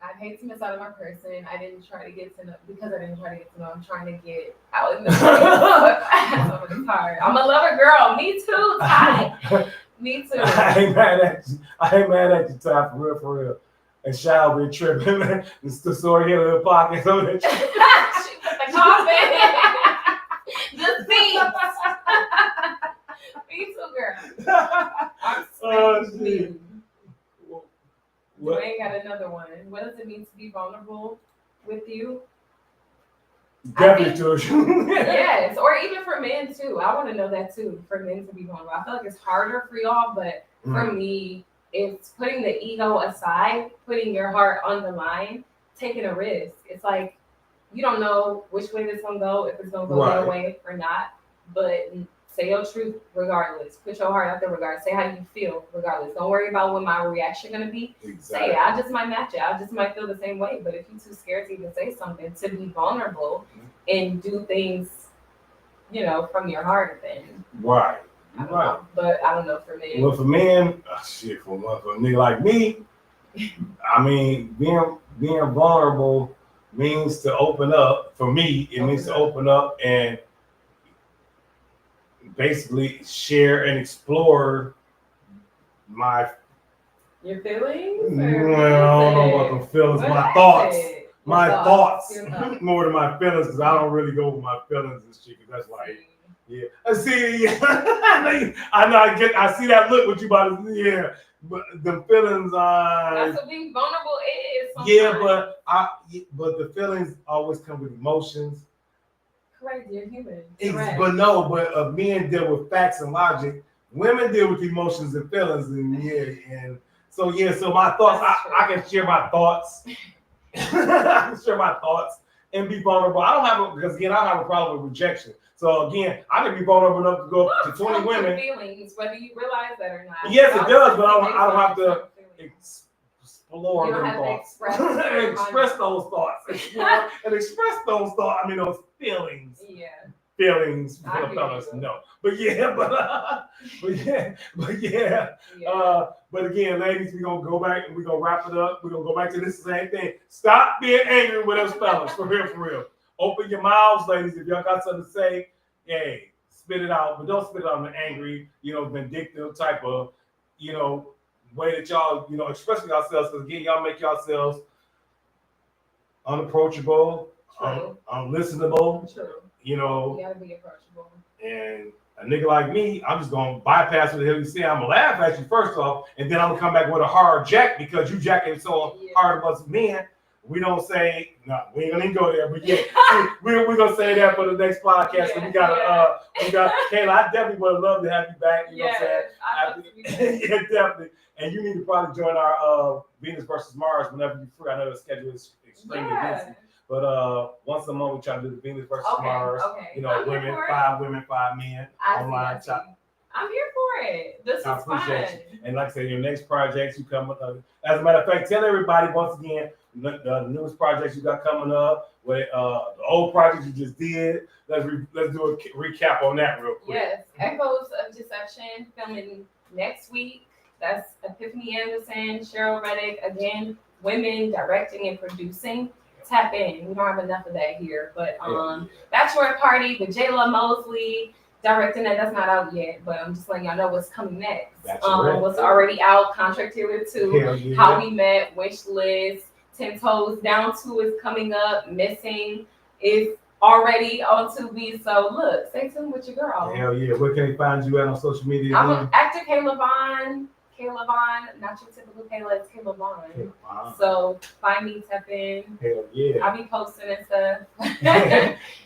I hate to miss out on my person. I didn't try to get to know because I didn't try to get to know. I'm trying to get out in the it's hard. I'm a lover girl. Me too, Ty. Me too. I ain't mad at you, Ty, for real. And Shall be tripping, man. It's the story here in the pocket. So that she put the coffin. The seats. Me too, girl. I'm shit. Dwayne got another one. What does it mean to be vulnerable with you? Definitely true. Yes, or even for men too. I want to know that too. For men to be vulnerable, I feel like it's harder for y'all, but for me, it's putting the ego aside, putting your heart on the line, taking a risk. It's like you don't know which way this gonna go, if it's gonna go their way or not. But say your truth regardless. Put your heart out there regardless. Say how you feel regardless. Don't worry about what my reaction gonna be. Say it. I just might match it. I just might feel the same way. But if you're too scared to even say something, to be vulnerable and do things, you know, from your heart, then right. But I don't know for men. Well, for men, for a nigga like me, I mean, being vulnerable means to open up. For me, it means to open up and basically share and explore your feelings? Well, I don't know about the feelings, my thoughts. My thoughts more than my feelings, because I don't really go with my feelings and shit, because that's like, yeah. I see, I know, I see that look with you about it, yeah. But the feelings that's what being vulnerable is. Sometimes. Yeah, but the feelings always come with emotions. Correct, you're human. But men deal with facts and logic. Women deal with emotions and feelings, and so my thoughts. I can share my thoughts. I can share my thoughts and be vulnerable. I don't have a problem with rejection. So again, I can be vulnerable enough to go up to 20 women. Feelings, whether you realize that or not. Yes, it does, but I don't have to explore you don't them have thoughts. To express those thoughts. Explore and express those thoughts. I mean, those feelings. Yeah. feelings for the fellas. No, but again, ladies, we're gonna go back and we're gonna wrap it up. We're gonna go back to this same thing. Stop being angry with us fellas, for real. Open your mouths, ladies. If y'all got something to say, hey, spit it out, but don't spit it out in an angry, vindictive type of, way that y'all, expressing yourselves. Because again, y'all make yourselves unapproachable, unlistenable. True. You gotta be approachable. And a nigga like me, I'm just gonna bypass what the hell you say. I'm gonna laugh at you first off, and then I'm gonna come back with a hard jack because you jacking so hard of us men. We don't say no. We ain't gonna even go there, but we're gonna say that for the next podcast. So we got Kayla. I definitely would have loved to have you back. You know what I'm saying? Yeah, definitely. And you need to probably join our Venus versus Mars whenever you're free. I know the schedule is extremely busy. But once a month we try to do the Venus versus Mars. Okay. Women, 5 women, 5 men online. I'm here for it. This is fun. And like I said, your next projects you come. As a matter of fact, tell everybody once again the newest projects you got coming up. With the old projects you just did. Let's do a recap on that real quick. Yes, Echoes of Deception filming next week. That's Epiphany Anderson, Cheryl Reddick. Again, women directing and producing. Tap in. We don't have enough of that here, but Bachelorette Party with Jayla Mosley directing that. That's not out yet, but I'm just letting y'all know what's coming next. What's already out, Contract Hero 2, How We Met, Wish List, 10 Toes Down 2 is coming up, Missing is already on Tubi. So look, stay tuned with your girl. Hell yeah. Where can they find you at on social media? I'm an actor, Kayla Vaughn. Kayla Vaughn, not your typical Kayla, it's Kayla Vaughn. So find me, tap in. Hell yeah. I'll be posting and stuff.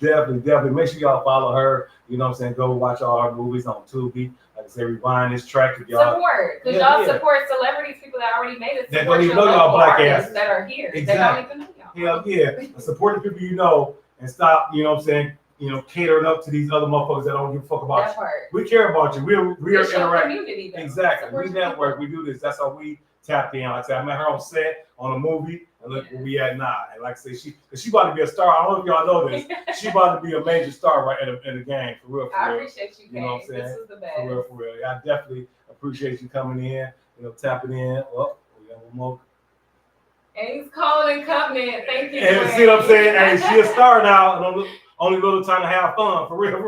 Definitely. Make sure y'all follow her. You know what I'm saying? Go watch all our movies on Tubi. Like I said, rewind this track with y'all. Support. Because y'all support celebrities, people that already made it. That don't even know y'all black asses. That are here. Exactly. That don't even know y'all. Hell yeah. Support the people you know and stop, you know what I'm saying, catering up to these other motherfuckers that don't give a fuck about that you. Part. We care about you. We are interacting. Community, exactly. We network. We do this. That's how we tap in. Like I said, I met her on set on a movie, and look where we at now. And like I say, she about to be a star. I don't know if y'all know this. She about to be a major star right in the game. For real. I appreciate you, you know what I'm saying? This is the best. For real. I definitely appreciate you coming in. Tapping in. Oh, we got one more. Ace Calling Covenant. Thank you. And see what I'm saying? Hey, she a star now. Only little time to have fun, for real.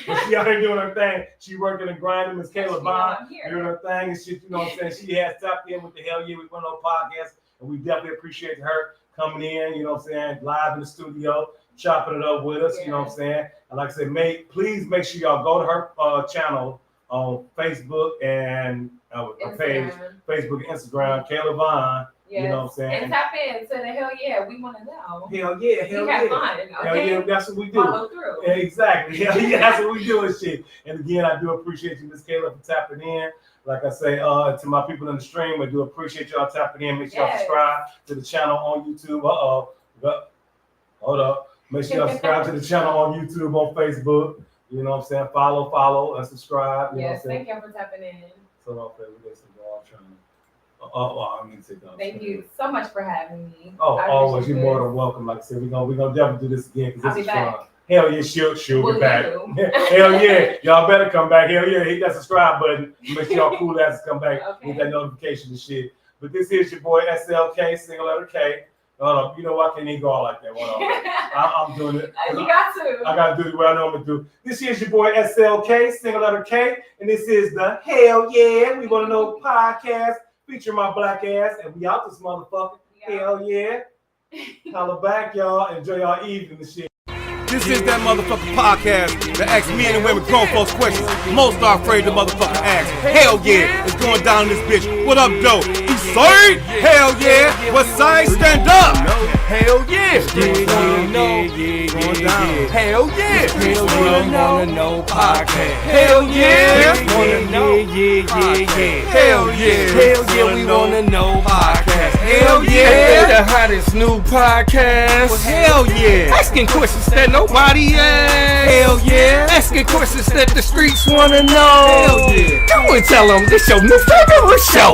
But she out here doing her thing. She working and grinding. Miss Kayla Vaughn doing her thing and shit. You know what I'm saying? She has tapped in with the Hell Yeah We Went On podcast, and we definitely appreciate her coming in. You know what I'm saying? Live in the studio, chopping it up with us. You know what I'm saying? And like I said, please make sure y'all go to her channel on Facebook and her page, Facebook and Instagram, Kayla Vaughn. Yes. You know what I'm saying? And tap in to the Hell Yeah, we want to know. Hell yeah. We have fun, okay? Hell yeah, that's what we do. Follow through. Exactly. Hell yeah, that's what we do and shit. And again, I do appreciate you, Miss Kayla, for tapping in. Like I say, to my people in the stream, I do appreciate y'all tapping in. Make sure y'all subscribe to the channel on YouTube. Hold up. Make sure y'all subscribe to the channel on YouTube, on Facebook. You know what I'm saying? Follow, and subscribe. You know what I'm saying? Thank you for tapping in. So, okay, we got some more trying to. I mean, thank you so much for having me. Oh, always. You're more than welcome. Like I said, we're gonna definitely do this again because this is fun. Hell yeah, she'll be back. Hell yeah, y'all better come back. Hell yeah, hit that subscribe button. Make sure y'all cool asses come back with that notification and shit. But this is your boy SLK, single letter K. You know what? I can't even go all like that. I'm doing it. You got to. I got to do what I know I'm going to do. This is your boy SLK, single letter K. And this is the Hell Yeah We Want to Know podcast. Feature my black ass, and we out this motherfucker. Hell yeah. Holla back, y'all. Enjoy y'all evening and shit. This is that motherfucking podcast that asks men and women grown folks questions most are afraid to motherfucking ask. Hell yeah, it's going down in this bitch. What up, though? East side? Hell yeah. West side? Stand up. Hell yeah. Going down. Hell yeah. Hell wanna know podcast. Hell yeah. Wanna know. Yeah. Hell yeah. Hell yeah, we wanna know podcast. Hell yeah. The hottest new podcast. Well, hell yeah. Asking questions that nobody asks. Hell yeah. Asking questions that the streets wanna know. Hell yeah. Go and tell them this your new favorite show.